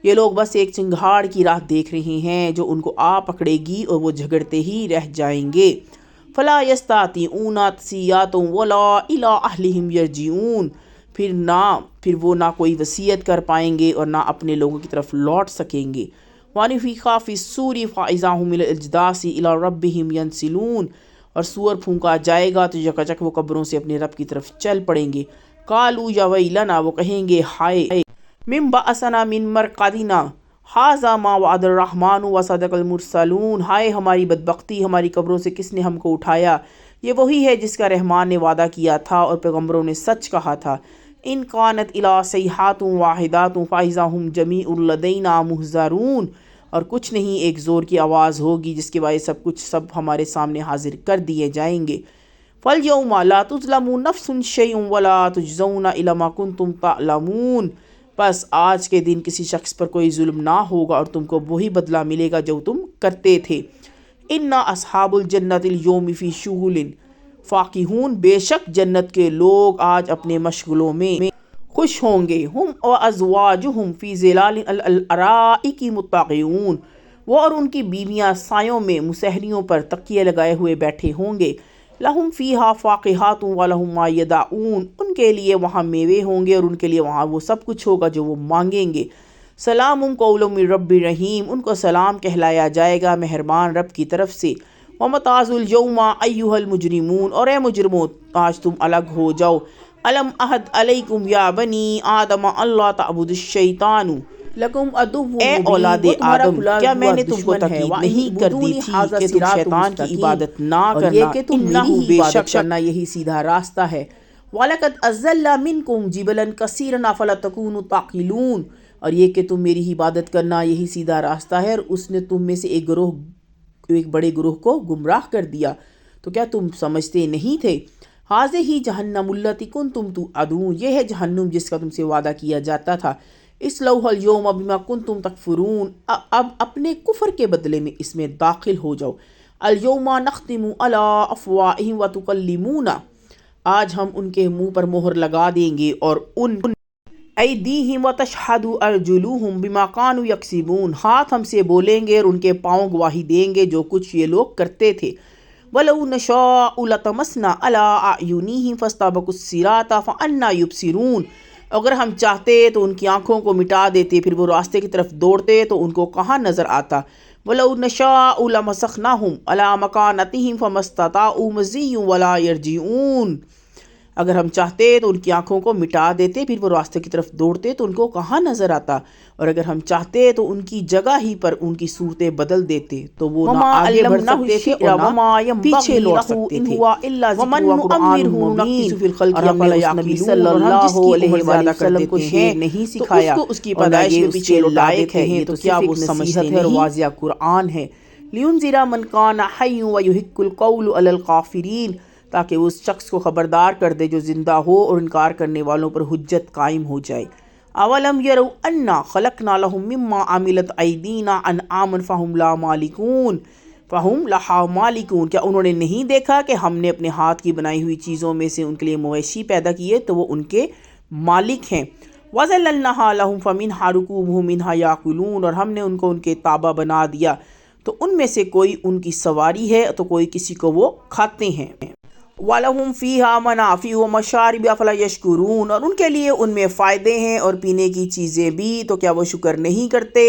یہ لوگ بس ایک چنگھاڑ کی راہ دیکھ رہے ہیں جو ان کو آ پکڑے گی اور وہ جھگڑتے ہی رہ جائیں گے۔ فَلَا يَسْتَطِيعُونَ تَصِيَّةً وَلَا إِلَىٰ أَهْلِهِمْ يَرْجِعُونَ، پھر وہ نہ کوئی وصیت کر پائیں گے اور نہ اپنے لوگوں کی طرف لوٹ سکیں گے۔ وَنُفِخَ فِي الصُّورِ فَإِذَا هُمْ مِنَ الْأَجْدَاثِ إِلَىٰ رَبِّهِمْ يَنْسِلُونَ، اور سور پھونکا جائے گا تو یکجک وہ قبروں سے اپنے رب کی طرف چل پڑیں گے۔ قَالُوا يَا وَيْلَنَا، وہ کہیں گے ہائے، مِن بَعَثَنَا مِن مَرْقَدِنَا هَٰذَا مَا وَعَدَ الرَّحْمَٰنُ وَصَدَقَ الْمُرْسَلُونَ، ہائے ہماری بدبختی، ہماری قبروں سے کس نے ہم کو اٹھایا، یہ وہی ہے جس کا رحمان نے وعدہ کیا تھا اور پیغمبروں نے سچ کہا تھا۔ إِن كَانَتْ إِلَّا صَيْحَةٌ وَاحِدَةٌ فَإِذَا هُمْ جَمِيعٌ لَدَيْنَا مُحْضَرُونَ، اور کچھ نہیں ایک زور کی آواز ہوگی جس کے باعث سب ہمارے سامنے حاضر کر دیے جائیں گے۔ فَالْيَوْمَ لَا تُظْلَمُ نَفْسٌ شَيْئًا وَلَا تُجْزَوْنَ إِلَّا مَا كُنتُمْ تَعْلَمُونَ، بس آج کے دن کسی شخص پر کوئی ظلم نہ ہوگا اور تم کو وہی بدلہ ملے گا جو تم کرتے تھے۔ إِنَّ أَصْحَابَ الْجَنَّةِ الْيَوْمِ فِي شُغُلٍ فَاكِهُونَ، بے شک جنت کے لوگ آج اپنے مشغلوں میں خوش ہوں گے۔ ہم وَأَزْوَاجُهُمْ فِي ظِلَالٍ عَلَى الْأَرَائِكِ مُتَّكِئُونَ، وہ اور ان کی بیویاں سایوں میں مسہریوں پر تکیے لگائے ہوئے بیٹھے ہوں گے۔ لَهُمْ فِيهَا فَاكِهَةٌ وَلَهُمْ مَا يَدَعُونَ، ان کے لیے وہاں میوے ہوں گے اور ان کے لیے وہاں وہ سب کچھ ہوگا جو وہ مانگیں گے۔ سلام قول من رب رحیم، ان کو سلام کہلایا جائے گا مہربان رب کی طرف سے۔ وَمَتَازُوا الْيَوْمَ أَيُّهَا الْمُجْرِمُونَ، اور اے مجرموں آج تم الگ ہو جاؤ۔ أَلَمْ أَعْهَدْ عَلَيْكُمْ يَا بَنِي آدَمَ أَلَّا تَعْبُدُوا الشَّيْطَانَ لَكُمْ عَدُوٌّ مُّبِينٌ، اے اولاد آدم کیا میں نے تم کو تاکید نہیں کر دی تھی کہ تم شیطان کی عبادت نہ کرنا، یہ کہ تم میری ہی عبادت کرنا یہی سیدھا راستہ ہے۔ وَلَقَدْ أَضَلَّ مِنْكُمْ جِبَلًا كَثِيرًا أَفَلَا تَكُونُوا تَعْقِلُونَ، اور یہ کہ تم میری ہی عبادت کرنا یہی سیدھا راستہ ہے، اور اس نے تم میں سے ایک بڑے گروہ کو گمراہ کر دیا، تو کیا تم سمجھتے نہیں تھے؟ هَٰذِهِ جَهَنَّمُ الَّتِي كُنتُمْ تُوعَدُونَ، یہ ہے جہنم جس کا تم سے وعدہ کیا جاتا تھا۔ اصْلَوْهَا الْيَوْمَ بِمَا كُنتُمْ تَكْفُرُونَ، اب اپنے کفر کے بدلے میں اس میں داخل ہو جاؤ۔ الْيَوْمَ نَخْتِمُ عَلَىٰ أَفْوَاهِهِمْ وَتُكَلِّمُونَا، آج ہم ان کے منہ پر مہر لگا دیں گے، اور ان أَيْدِيهِمْ وَتَشْهَدُ أَرْجُلُهُمْ بِمَا كَانُوا يَكْسِبُونَ، ہاتھ ہم سے بولیں گے اور ان کے پاؤں گواہی دیں گے جو کچھ یہ لوگ کرتے تھے۔ وَلَوْ نَشَاءُ لَطَمَسْنَا عَلَىٰ أَعْيُنِهِمْ فَاسْتَبَقُوا الصِّرَاطَ فَأَنَّىٰ يُبْصِرُونَ، اگر ہم چاہتے تو ان کی آنکھوں کو مٹا دیتے، پھر وہ راستے کی طرف دوڑتے تو ان کو کہاں نظر آتا۔ وَلَوْ نَشَاءُ لَمَسَخْنَاهُمْ عَلَىٰ مَكَانَتِهِمْ فَمَا اسْتَطَاعُوا مَضِيًّا وَلَا يَرْجِعُونَ، اگر ہم چاہتے تو ان کی آنکھوں کو مٹا دیتے، پھر وہ راستے کی طرف دوڑتے تو ان کو کہاں نظر آتا، اور اگر ہم چاہتے تو ان کی جگہ ہی پر ان کی صورتیں بدل دیتے تو وہ نہ آگے بڑھ سکتے تھے اور نہ پیچھے لوٹ سکتے تھے۔ وَمَن نُّعَمِّرْهُ نَنكِسْهُ فِي الْخَلْقِ أَفَلَا يَعْقِلُونَ، صلی اللہ علیہ وسلم کو شعر نہیں سکھایا تو اس کی پیدائش کے پیچھے لائق ہے، یہ تو کیا وہ سمجھتے ہیں اور واضح قرآن ہے۔ لِيُنذِرَ مَن كَانَ حَيًّا وَيُحِقَّ الْقَوْلُ عَلَى الْكَافِرِينَ، تاکہ اس شخص کو خبردار کر دے جو زندہ ہو اور انکار کرنے والوں پر حجت قائم ہو جائے۔ اولم یروا انا خلقنا لهم مما عملت ایدینا انعاما فهم لها مالکون، کیا انہوں نے نہیں دیکھا کہ ہم نے اپنے ہاتھ کی بنائی ہوئی چیزوں میں سے ان کے لیے مویشی پیدا کیے تو وہ ان کے مالک ہیں۔ وَظَلَّلْنَاهَا لَهُمْ فَمِنْهَا رُكُوبُهُمْ وَمِنْهَا يَأْكُلُونَ، اور ہم نے ان کو ان کے تابع بنا دیا تو ان میں سے کوئی ان کی سواری ہے تو کوئی کسی کو وہ کھاتے ہیں۔ وَلَهُمْ فِيهَا مَنَافِعُ وَمَشَارِبُ أَفَلَا يَشْكُرُونَ، اور ان کے لیے ان میں فائدے ہیں اور پینے کی چیزیں بھی، تو کیا وہ شکر نہیں کرتے؟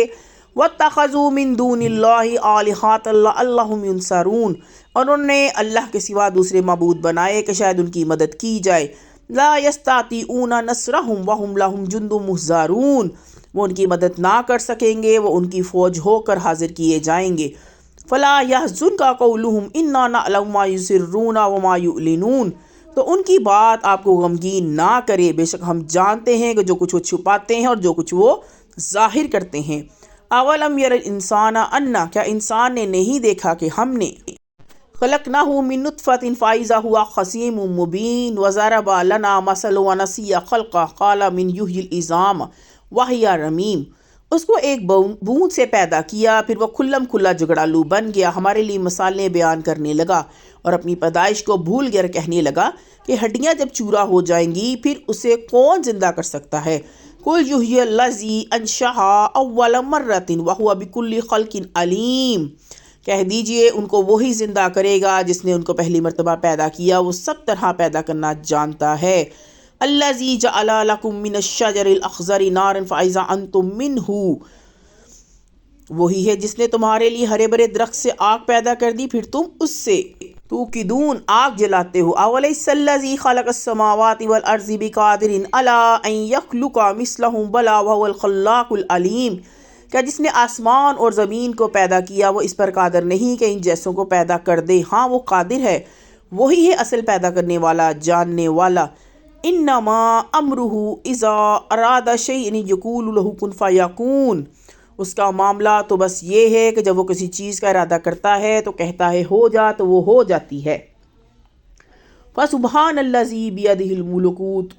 وَاتَّخَذُوا مِن دُونِ اللَّهِ آلِهَةً لَعَلَّهُمْ يُنصَرُونَ، اور انہوں نے اللہ کے سوا دوسرے معبود بنائے کہ شاید ان کی مدد کی جائے۔ لا يستطيعون نصرهم وهم لهم جند محضرون، وہ ان کی مدد نہ کر سکیں گے، وہ ان کی فوج ہو کر حاضر کیے جائیں گے۔ فلا يحزنك قولهم انا نعلم ما يسرون وما يعلنون، تو ان کی بات آپ کو غمگین نہ کرے، بے شک ہم جانتے ہیں کہ جو کچھ وہ چھپاتے ہیں اور جو کچھ وہ ظاہر کرتے ہیں۔ اولم یر الانسان انا، کیا انسان نے نہیں دیکھا کہ ہم نے خلقناه من نطفة فإذا هو خصيم مبين وضرب لنا مثلا ونسي خلقه قال من يحيي العظام وهي رميم، اس کو ایک بوند سے پیدا کیا، پھر وہ کھلم کھلا جگڑالو بن گیا، ہمارے لیے مثالیں بیان کرنے لگا اور اپنی پیدائش کو بھول کر کہنے لگا کہ ہڈیاں جب چورا ہو جائیں گی پھر اسے کون زندہ کر سکتا ہے؟ قل یحیی الذی انشأها اول مرۃ وہو بکل خلق علیم، کہہ دیجئے ان کو وہی زندہ کرے گا جس نے ان کو پہلی مرتبہ پیدا کیا، وہ سب طرح پیدا کرنا جانتا ہے۔ الذی جعل لکم من الشجر الاخضر نارا فاذا انتم منہ، وہی ہے جس نے تمہارے لیے ہرے بھرے درخت سے آگ پیدا کر دی پھر تم اس سے توقدون آگ جلاتے ہو۔ اولیس الذی خلق السماوات والارض بقادر علی ان یخلق مثلہم بلی وہو الخلاق العلیم، کیا جس نے آسمان اور زمین کو پیدا کیا وہ اس پر قادر نہیں کہ ان جیسوں کو پیدا کر دے؟ ہاں وہ قادر ہے، وہی ہے اصل پیدا کرنے والا، جاننے والا۔ انما امرہ اذا اراد شیئا یقول له کن فیکون، اس کا معاملہ تو بس یہ ہے کہ جب وہ کسی چیز کا ارادہ کرتا ہے تو کہتا ہے ہو جا تو وہ ہو جاتی ہے۔ فسبحان الذی بیدہ الملکوت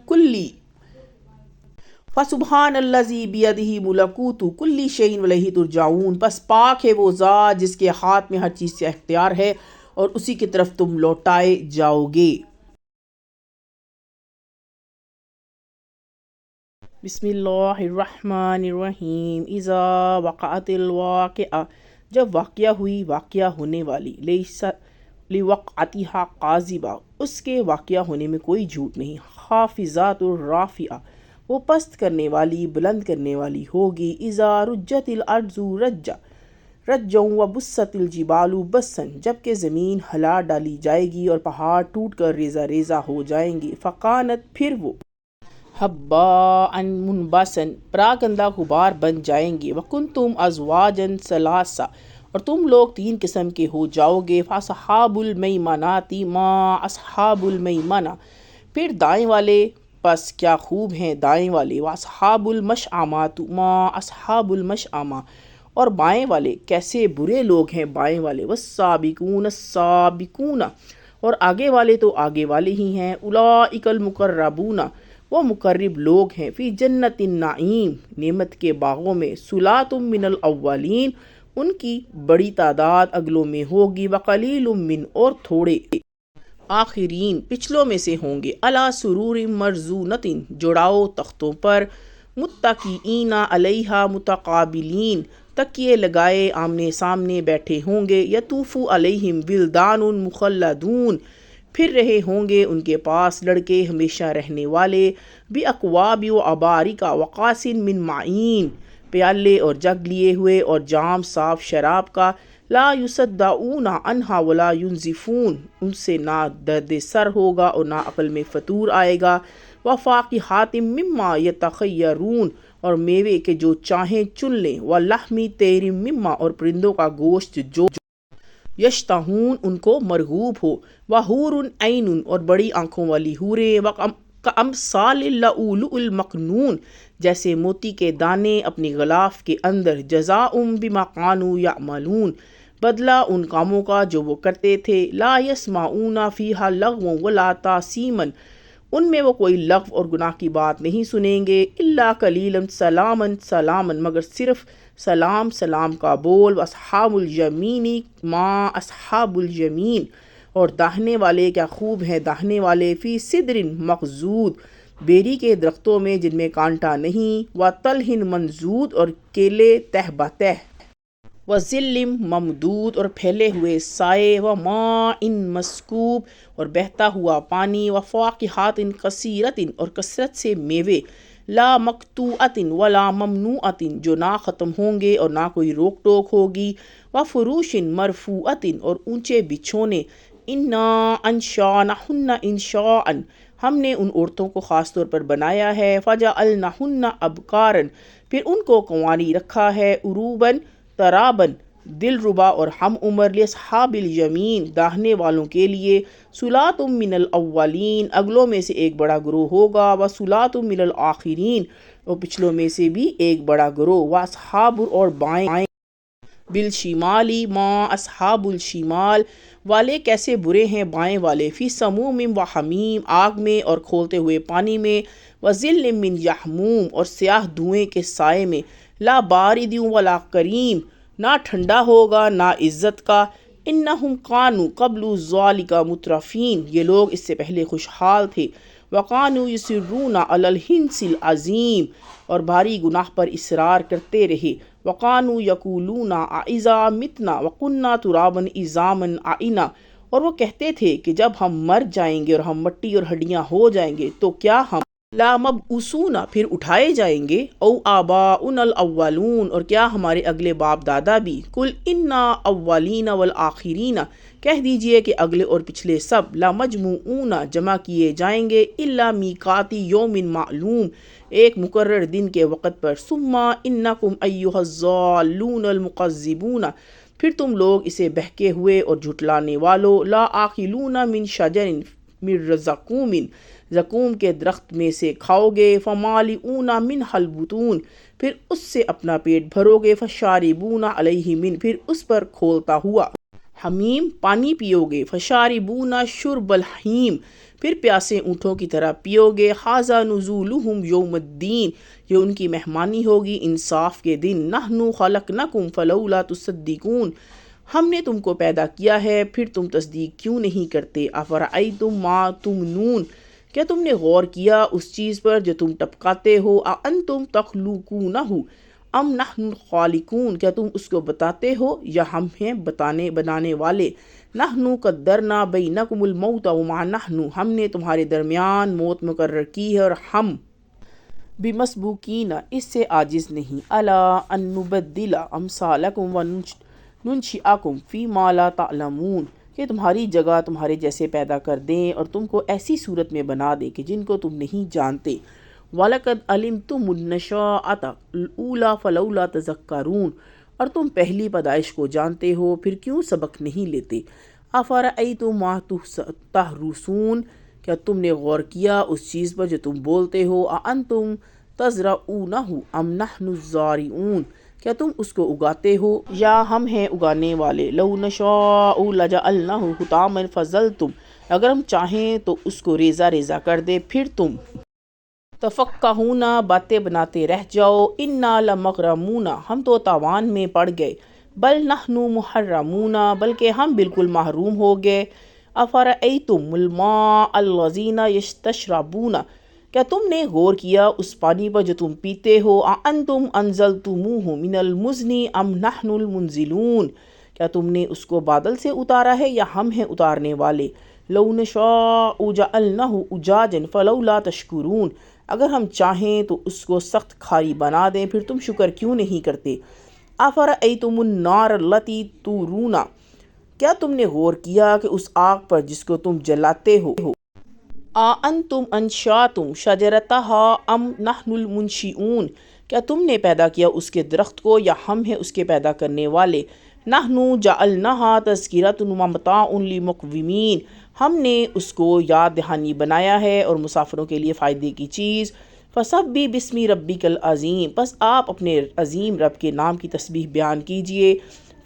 فسبحان الذی بیدہ ملکوت کل شیء والیہ ترجعون، پس پاک ہے وہ ذات جس کے ہاتھ میں ہر چیز سے اختیار ہے اور اسی کی طرف تم لوٹائے جاؤ گے۔ بسم اللہ الرحمن الرحیم۔ اذا وقعت الواقعہ، جب واقعہ ہوئی، واقعہ ہونے والی، لیس لوقعتها کاذبہ، اس کے واقعہ ہونے میں کوئی جھوٹ نہیں، خافضات الرافعہ، وہ پست کرنے والی، بلند کرنے والی ہوگی۔ اذا رجت الارض رجا رجا وبست الجبال بسا، جبکہ زمین ہلا ڈالی جائے گی اور پہاڑ ٹوٹ کر ریزہ ریزہ ہو جائیں گے۔ فکانت، پھر وہ حباء منبثا، پراگندہ غبار بن جائیں گے۔ وکنتم ازواجا ثلاثا، اور تم لوگ تین قسم کے ہو جاؤ گے۔ فاصحاب المیمنۃ ما اصحاب المیمنہ، پھر دائیں والے پس کیا خوب ہیں دائیں والے۔ واصحاب المشأمۃ ما اصحاب المشأمہ، اور بائیں والے کیسے برے لوگ ہیں بائیں والے۔ والسابقون السابقون، اور آگے والے تو آگے والے ہی ہیں۔ اولئک المقربون، وہ مقرب لوگ ہیں۔ فی جنت النعیم، نعمت کے باغوں میں۔ ثلاۃ من الاولین، ان کی بڑی تعداد اگلوں میں ہوگی۔ وقلیل من، اور تھوڑے آخرین پچھلوں میں سے ہوں گے۔ علی سرور مرضونۃ، جوڑاؤ تختوں پر۔ متکئین علیہا متقابلین، تکیے لگائے آمنے سامنے بیٹھے ہوں گے۔ یطوف علیہم ولدان مخلدون، پھر رہے ہوں گے ان کے پاس لڑکے ہمیشہ رہنے والے۔ باکواب و ابارک وکاس من معین، پیالے اور جگ لیے ہوئے اور جام صاف شراب کا۔ لا یصدعون عنہا ولا ینزفون، ان سے نہ درد سر ہوگا اور نہ عقل میں فطور آئے گا۔ وفاکہۃ مما یتخیرون، اور میوے کے جو چاہیں چن لیں۔ ولحم طیر مما، اور پرندوں کا گوشت جو یشتہون، ان کو مرغوب ہو۔ وحور عین، اور بڑی آنکھوں والی حوریں۔ کامثال اللؤلؤ المکنون، جیسے موتی کے دانے اپنی غلاف کے اندر۔ جزاء بما كانوا یعملون، بدلہ ان کاموں کا جو وہ کرتے تھے۔ لا یسمعون فیہا لغوا ولا تأثیما، ان میں وہ کوئی لغو اور گناہ کی بات نہیں سنیں گے۔ الا قلیلا سلاما سلاما، مگر صرف سلام سلام کا بول۔ واصحاب الیمین ما اصحاب الیمین، اور داہنے والے کیا خوب ہیں داہنے والے۔ فی سدر مخضود، بیری کے درختوں میں جن میں کانٹا نہیں، و طلح منضود اور کیلے تہ بتہ، و ظل ممدود اور پھیلے ہوئے سائے، و ماء مسکوب اور بہتا ہوا پانی، و فواکہات کثیرت اور کثرت سے میوے، لا مقطوعۃ ولا ممنوعۃ جو نہ ختم ہوں گے اور نہ کوئی روک ٹوک ہوگی، و فروش مرفوعۃ اور اونچے بچھونے، انا انشأناہن انشاء ہم نے ان عورتوں کو خاص طور پر بنایا ہے، فجعلناہن ابکارا پھر ان کو کنواری رکھا ہے، عروباً تراباً دل ربا اور ہم عمر، لاصحاب الیمین داہنے والوں کے لیے، صلاۃ من الاولین اگلوں میں سے ایک بڑا گروہ ہوگا، و صلاۃ من الآخرین اور پچھلوں میں سے بھی ایک بڑا گروہ، و اصحاب اور بائیں، بالشمالی ما اصحاب الشمال والے کیسے برے ہیں بائیں والے، فی سموم و حمیم آگ میں اور کھولتے ہوئے پانی میں، و ظل من یحموم اور سیاہ دھوئیں کے سائے میں، لا بارد ولا کریم نہ ٹھنڈا ہوگا نہ عزت کا، انہم کانوا قبل ذالک مترفین یہ لوگ اس سے پہلے خوشحال تھے، وکانوا یصرون علی الحنث العظیم اور بھاری گناہ پر اصرار کرتے رہے، وکانوا یقولون اذا متنا وکنا ترابا عظاما ائنا اور وہ کہتے تھے کہ جب ہم مر جائیں گے اور ہم مٹی اور ہڈیاں ہو جائیں گے تو کیا ہم لامبعوثون پھر اٹھائے جائیں گے، او آباؤنا الاولون اور کیا ہمارے اگلے باپ دادا بھی، قل انا اولین والآخرین کہہ دیجئے کہ اگلے اور پچھلے سب، لمجموعون جمع کیے جائیں گے، الی میقات یوم معلوم ایک مقرر دن کے وقت پر، ثم انکم ایھا الضالون المکذبون پھر تم لوگ اسے بہکے ہوئے اور جھٹلانے والو، لا آکلون من شجر من زقوم زقوم کے درخت میں سے کھاؤ گے، فمالئون منہ البطون پھر اس سے اپنا پیٹ بھرو گے، فشاربون علیہ من پھر اس پر کھولتا ہوا حمیم پانی پیو گے، فشاربون شرب الحیم پھر پیاسے اونٹوں کی طرح پیو گے، ھذا نزولہم یوم الدین یہ ان کی مہمانی ہوگی انصاف کے دن، نحن خلقناکم فلولا تصدقون ہم نے تم کو پیدا کیا ہے پھر تم تصدیق کیوں نہیں کرتے، افرأیتم ما تمنون کیا تم نے غور کیا اس چیز پر جو تم ٹپکاتے ہو، اانتم تخلقونہ ام نحن الخالقون کیا تم اس کو بتاتے ہو یا ہم ہیں بنانے والے، نحن قدرنا بینکم الموت وما نحن ہم نے تمہارے درمیان موت مقرر کی ہے اور ہم بمسبوقین اس سے عاجز نہیں، الا ان نبدل امثالکم وننشئکم فیما لا تعلمون کہ تمہاری جگہ تمہارے جیسے پیدا کر دیں اور تم کو ایسی صورت میں بنا دیں کہ جن کو تم نہیں جانتے، وَلَقَدْ عَلِمْتُمُ النَّشَاءَةَ الْأُولَىٰ فَلَوْلَا تَذَكَّرُونَ اور تم پہلی پیدائش کو جانتے ہو پھر کیوں سبق نہیں لیتے، أَفَرَأَيْتُم مَّا تَحْرُثُونَ کیا تم نے غور کیا اس چیز پر جو تم بولتے ہو، أَأَنتُمْ تَزْرَعُونَهُ أَمْ نَحْنُ الزَّارِعُونَ کیا تم اس کو اگاتے ہو یا ہم ہیں اگانے والے، لَوْ نَشَاءُ لَجَعَلْنَاهُ حُطَامًا فَظَلْتُمْ اگر ہم چاہیں تو اس کو ریزہ ریزہ کر دے پھر تم تفکہون باتیں بناتے رہ جاؤ، انا لمغرمون ہم تو تاوان میں پڑ گئے، بل نحن محرمون بلکہ ہم بالکل محروم ہو گئے، افرأیتم الماء الذی تشربون کیا تم نے غور کیا اس پانی پر جو تم پیتے ہو، اانتم انزلتموہ من المزن ام نحن المنزلون کیا تم نے اس کو بادل سے اتارا ہے یا ہم ہیں اتارنے والے، لو نشاء جعلناہ اجاجا فلولا تشکرون اگر ہم چاہیں تو اس کو سخت کھاری بنا دیں پھر تم شکر کیوں نہیں کرتے، افرأیتم النار التی تورون کیا تم نے غور کیا کہ اس آگ پر جس کو تم جلاتے ہو، اانتم انشأتم شجرتها ام نحن المنشئون کیا تم نے پیدا کیا اس کے درخت کو یا ہم ہیں اس کے پیدا کرنے والے، نحن جعلناها تذکرۃ ومتاع للمقومین ہم نے اس کو یاد دہانی بنایا ہے اور مسافروں کے لیے فائدے کی چیز، فسبح باسم ربک العظیم پس آپ اپنے عظیم رب کے نام کی تسبیح بیان کیجئے،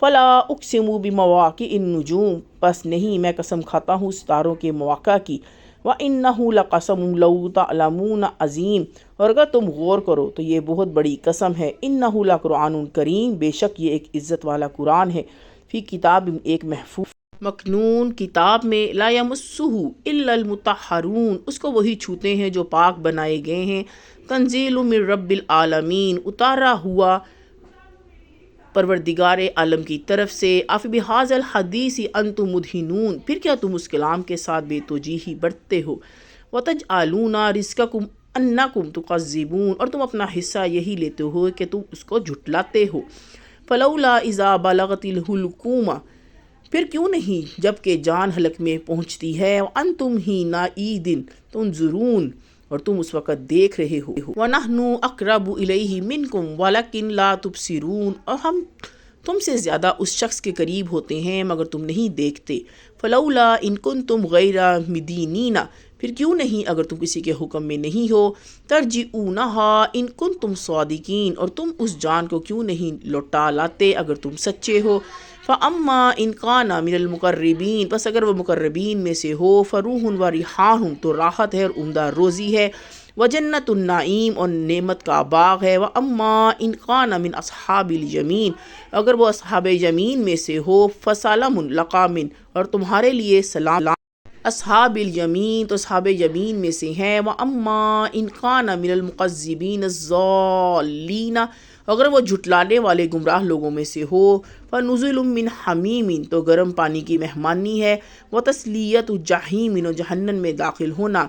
فلا اقسم بمواقع النجوم پس نہیں میں قسم کھاتا ہوں ستاروں کے مواقع کی، وَإِنَّهُ لَقَسَمٌ لَوْ تَعْلَمُونَ عظیم اور اگر تم غور کرو تو یہ بہت بڑی قسم ہے، إِنَّهُ لَقُرْآنٌ کریم بے شک یہ ایک عزت والا قرآن ہے، فی کتاب ایک مکنون کتاب میں لا یمسہ الا المطہرون، اس کو وہی چھوتے ہیں جو پاک بنائے گئے ہیں، تنزیل من رب العالمین، اتارا ہوا پروردگار عالم کی طرف سے، افبہذا الحدیث انتم مدہنون، پھر کیا تم اس کلام کے ساتھ بے توجیہی برتتے ہو، وتجعلون رزقکم انکم تکذبون، اور تم اپنا حصہ یہی لیتے ہو کہ تم اس کو جھٹلاتے ہو، فلولا اذا بلغت الحلقوم، پھر کیوں نہیں جب کہ جان حلق میں پہنچتی ہے، وانتم حینئذ تنظرون، اور تم اس وقت دیکھ رہے ہو، وَنَحْنُ أَقْرَبُ إِلَيْهِ مِنْكُمْ وَلَكِنْ لَا تُبْصِرُونَ، اور ہم تم سے زیادہ اس شخص کے قریب ہوتے ہیں مگر تم نہیں دیکھتے، فَلَوْلَا إِن كُنْتُمْ غَيْرَ مُدِينِينَ، پھر کیوں نہیں اگر تم کسی کے حکم میں نہیں ہو، تَرْجِعُونَهَا إِن كُنْتُمْ صَادِقِينَ، اور تم اس جان کو کیوں نہیں لوٹا لاتے اگر تم سچے ہو، فَأَمَّا إِن كَانَ مِنَ الْمُقَرِّبِينَ، بس اگر وہ مقربین میں سے ہو، فَرُوحٌ وَرَيْحَانٌ، تو راحت ہے اور عمدہ روزی ہے، وَجَنَّةُ النَّعِيمِ، اور نعمت کا باغ ہے، وَأَمَّا إِن كَانَ مِنْ أَصْحَابِ الْيَمِينِ، اگر وہ اصحاب یمین میں سے ہو، فَسَلَامٌ لَكَ مِنْ، اور تمہارے لیے سلام، اصحاب الیمین تو اصحاب یمین میں سے ہیں، وَأَمَّا إِن كَانَ مِنَ الْمُكَذِّبِينَ الضَّالِّينَ، اگر وہ جھٹلانے والے گمراہ لوگوں میں سے ہو، فَنُزُلٌ مِّنْ حَمِیمٍ، تو گرم پانی کی مہمانی ہے، وَتَصْلِیَةُ جَحِیمٍ، اور جہنم میں داخل ہونا،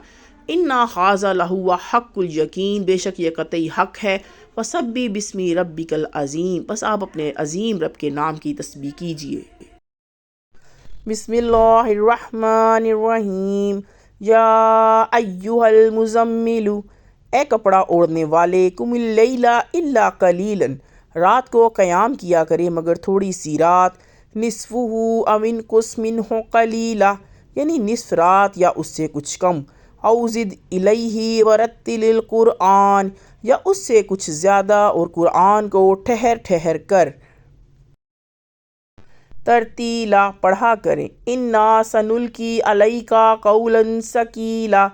اِنَّ هَٰذَا لَهُوَ حَقُّ الْیَقِین، بے شک یہ قطعی حق ہے، فَسَبِّحْ بِاسْمِ رَبِّکَ الْعَظِیم، بس آپ اپنے عظیم رب کے نام کی تسبیح کیجئے۔ بسم اللہ الرحمن الرحیم، یا ایہا المزمل، اے کپڑا اوڑھنے والے، قم اللیل الا قلیلا، رات کو قیام کیا کرے مگر تھوڑی سی رات، نصفہ او انقص منہ قلیلا، یعنی نصف رات یا اس سے کچھ کم، او زد الیہ ورتل القرآن، یا اس سے کچھ زیادہ اور قرآن کو ٹھہر ٹھہر کر ترتیلا پڑھا کریں، انا سنلقی علیک قولا ثقیلا،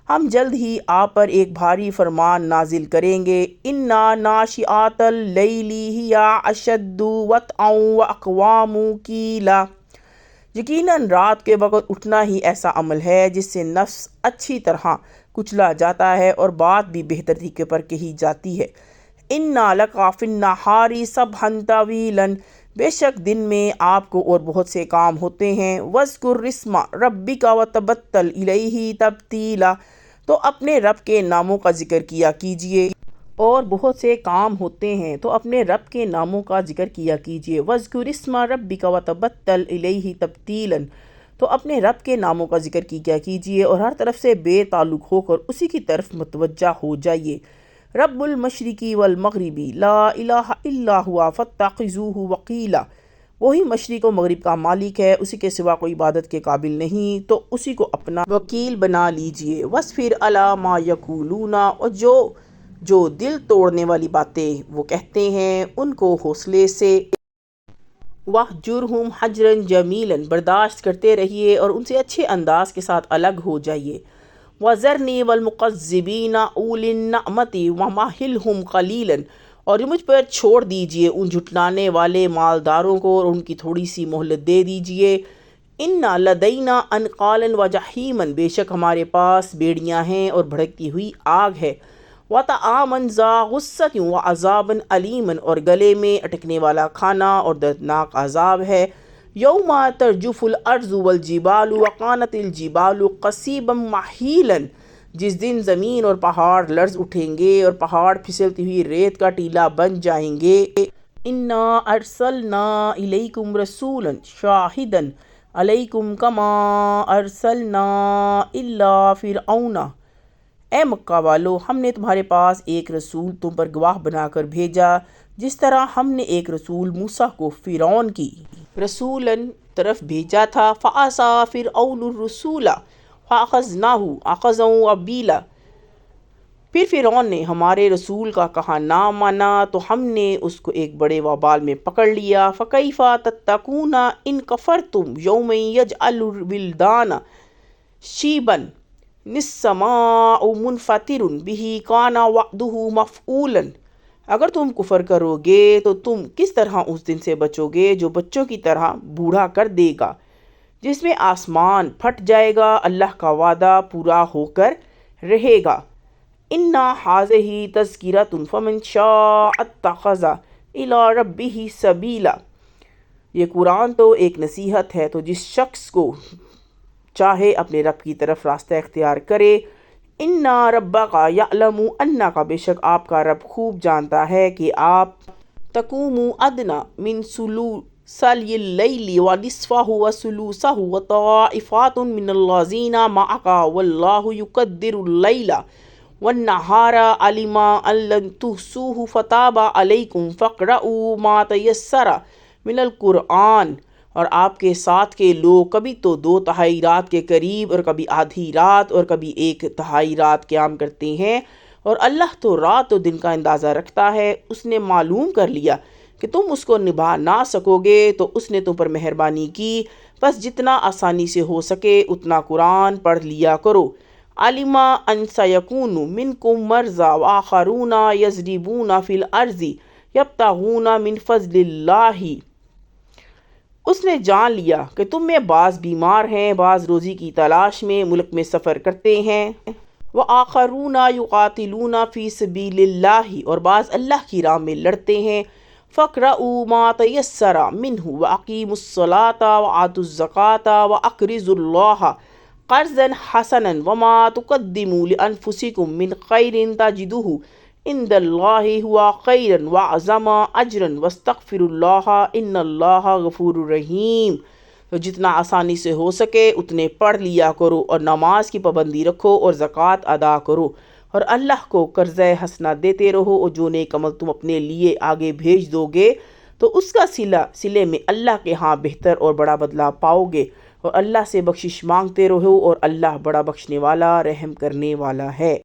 ہم جلد ہی آپ پر ایک بھاری فرمان نازل کریں گے، انا ناشئۃ اللیل ہی اشد وطئا واقوام قیلا، یقیناً رات کے وقت اٹھنا ہی ایسا عمل ہے جس سے نفس اچھی طرح کچلا جاتا ہے اور بات بھی بہتر طریقے پر کہی جاتی ہے، انا لک فی النہار سبحا طویلا، بے شک دن میں آپ کو اور بہت سے کام ہوتے ہیں، وَاذْكُرِ اسْمَ رَبِّكَ وَتَبَتَّلْ إِلَيْهِ تَبْتِيلًا، تو اپنے رب کے ناموں کا ذکر کیا کیجئے، اور بہت سے کام ہوتے ہیں تو اپنے رب کے ناموں کا ذکر کیا کیجئے، وَاذْكُرِ اسْمَ رَبِّكَ وَتَبَتَّلْ إِلَيْهِ تَبْتِيلًا، تو اپنے رب کے ناموں کا ذکر کیا کیجئے اور ہر طرف سے بے تعلق ہو کر اسی کی طرف متوجہ ہو جائیے، رب المشرقی والمغربی لا الہ الا ہوا فاتخذوہ وکیلا، وہی مشرق و مغرب کا مالک ہے، اسی کے سوا کوئی عبادت کے قابل نہیں، تو اسی کو اپنا وکیل بنا لیجئے، وَاصْبِرْ عَلَىٰ مَا يَقُولُونَ، اور جو دل توڑنے والی باتیں وہ کہتے ہیں ان کو حوصلے سے، وَاہْجُرْهُمْ حَجْرًا جَمِيلًا، برداشت کرتے رہیے اور ان سے اچھے انداز کے ساتھ الگ ہو جائیے، وَذَرْنِي وَالْمُكَذِّبِينَ أُولِي النَّعْمَةِ وَمَهِّلْهُمْ قَلِيلًا، اور مجھ پر چھوڑ دیجئے ان جھٹلانے والے مالداروں کو اور ان کی تھوڑی سی مہلت دے دیجئے، اِنَّ لَدَيْنَا أَنْقَالًا وَجَحِيمًا، بے شک ہمارے پاس بیڑیاں ہیں اور بھڑکتی ہوئی آگ ہے، وَطَعَامًا ذَا غُصَّةٍ وَعَذَابًا أَلِيمًا، اور گلے میں اٹکنے والا کھانا اور دردناک عذاب ہے، یوم ترجف الارض والجبال وکانت الجبال قصیبا مہیلا، جس دن زمین اور پہاڑ لرز اٹھیں گے اور پہاڑ پھسلتی ہوئی ریت کا ٹیلا بن جائیں گے، انا ارسلنا الیکم رسولا شاہدا علیکم کما ارسلنا الی فرعون، اے مکہ والو، ہم نے تمہارے پاس ایک رسول تم پر گواہ بنا کر بھیجا جس طرح ہم نے ایک رسول موسیٰ کو فرعون کی رسولاً طرف بھیجا تھا، فعصیٰ فرعون الرسول فاخذناہ اخذا وبیلا، پھر فرعون نے ہمارے رسول کا کہا نہ مانا تو ہم نے اس کو ایک بڑے وبال میں پکڑ لیا، فکیف تتقون ان کفرتم یوما یجعل الولدان شیبا السماء منفطر به کان وعدہ مفعولا، اگر تم کفر کرو گے تو تم کس طرح اس دن سے بچو گے جو بچوں کی طرح بوڑھا کر دے گا، جس میں آسمان پھٹ جائے گا، اللہ کا وعدہ پورا ہو کر رہے گا۔ اِنَّ هَٰذِهِ تَذْکِرَةٌ فَمَن شَاءَ اتَّخَذَ إِلَىٰ رَبِّهِ سَبِیلًا۔ یہ قرآن تو ایک نصیحت ہے، تو جس شخص کو چاہے اپنے رب کی طرف راستہ اختیار کرے۔ اِنَّ رَبَّکَ یعلم اَنَّکَ، بے شک آپ کا رب خوب جانتا ہے کہ آپ تقوم ادنیٰ من ثلثی اللیل ونصفہ وثلثہ وطائفات من الذین معک واللہ یقدر اللیل والنہار علم ان لن تحصوہ فتاب علیکم فاقرؤوا ما تیسر من القرآن۔ اور آپ کے ساتھ کے لوگ کبھی تو 2/3 رات کے قریب اور کبھی آدھی رات اور کبھی 1/3 رات قیام کرتے ہیں، اور اللہ تو رات و دن کا اندازہ رکھتا ہے۔ اس نے معلوم کر لیا کہ تم اس کو نبھا نہ سکو گے، تو اس نے تم پر مہربانی کی، بس جتنا آسانی سے ہو سکے اتنا قرآن پڑھ لیا کرو۔ علم ان سیکون منکم مرضی وآخرون یضربون فی الارض یبتغون من فضل اللہ۔ اس نے جان لیا کہ تم میں بعض بیمار ہیں، بعض روزی کی تلاش میں ملک میں سفر کرتے ہیں، وآخرون یقاتلون فی سبیل اللہ، اور بعض اللہ کی راہ میں لڑتے ہیں۔ فاقرؤوا ما تیسر منہ واقیموا الصلاۃ وآتوا الزکاۃ واقرضوا اللہ قرضا حسنا وما تقدموا لانفسکم من خیر تجدوہ عند اللہ هو خیرا واعظم اجرا واستغفروا اللہ ان اللہ غفور رحیم۔ تو جتنا آسانی سے ہو سکے اتنے پڑھ لیا کرو، اور نماز کی پابندی رکھو اور زکوٰۃ ادا کرو، اور اللہ کو قرض حسنہ دیتے رہو، اور جو نیک عمل تم اپنے لیے آگے بھیج دو گے تو اس کا صلے میں اللہ کے ہاں بہتر اور بڑا بدلہ پاؤ گے، اور اللہ سے بخشش مانگتے رہو، اور اللہ بڑا بخشنے والا رحم کرنے والا ہے۔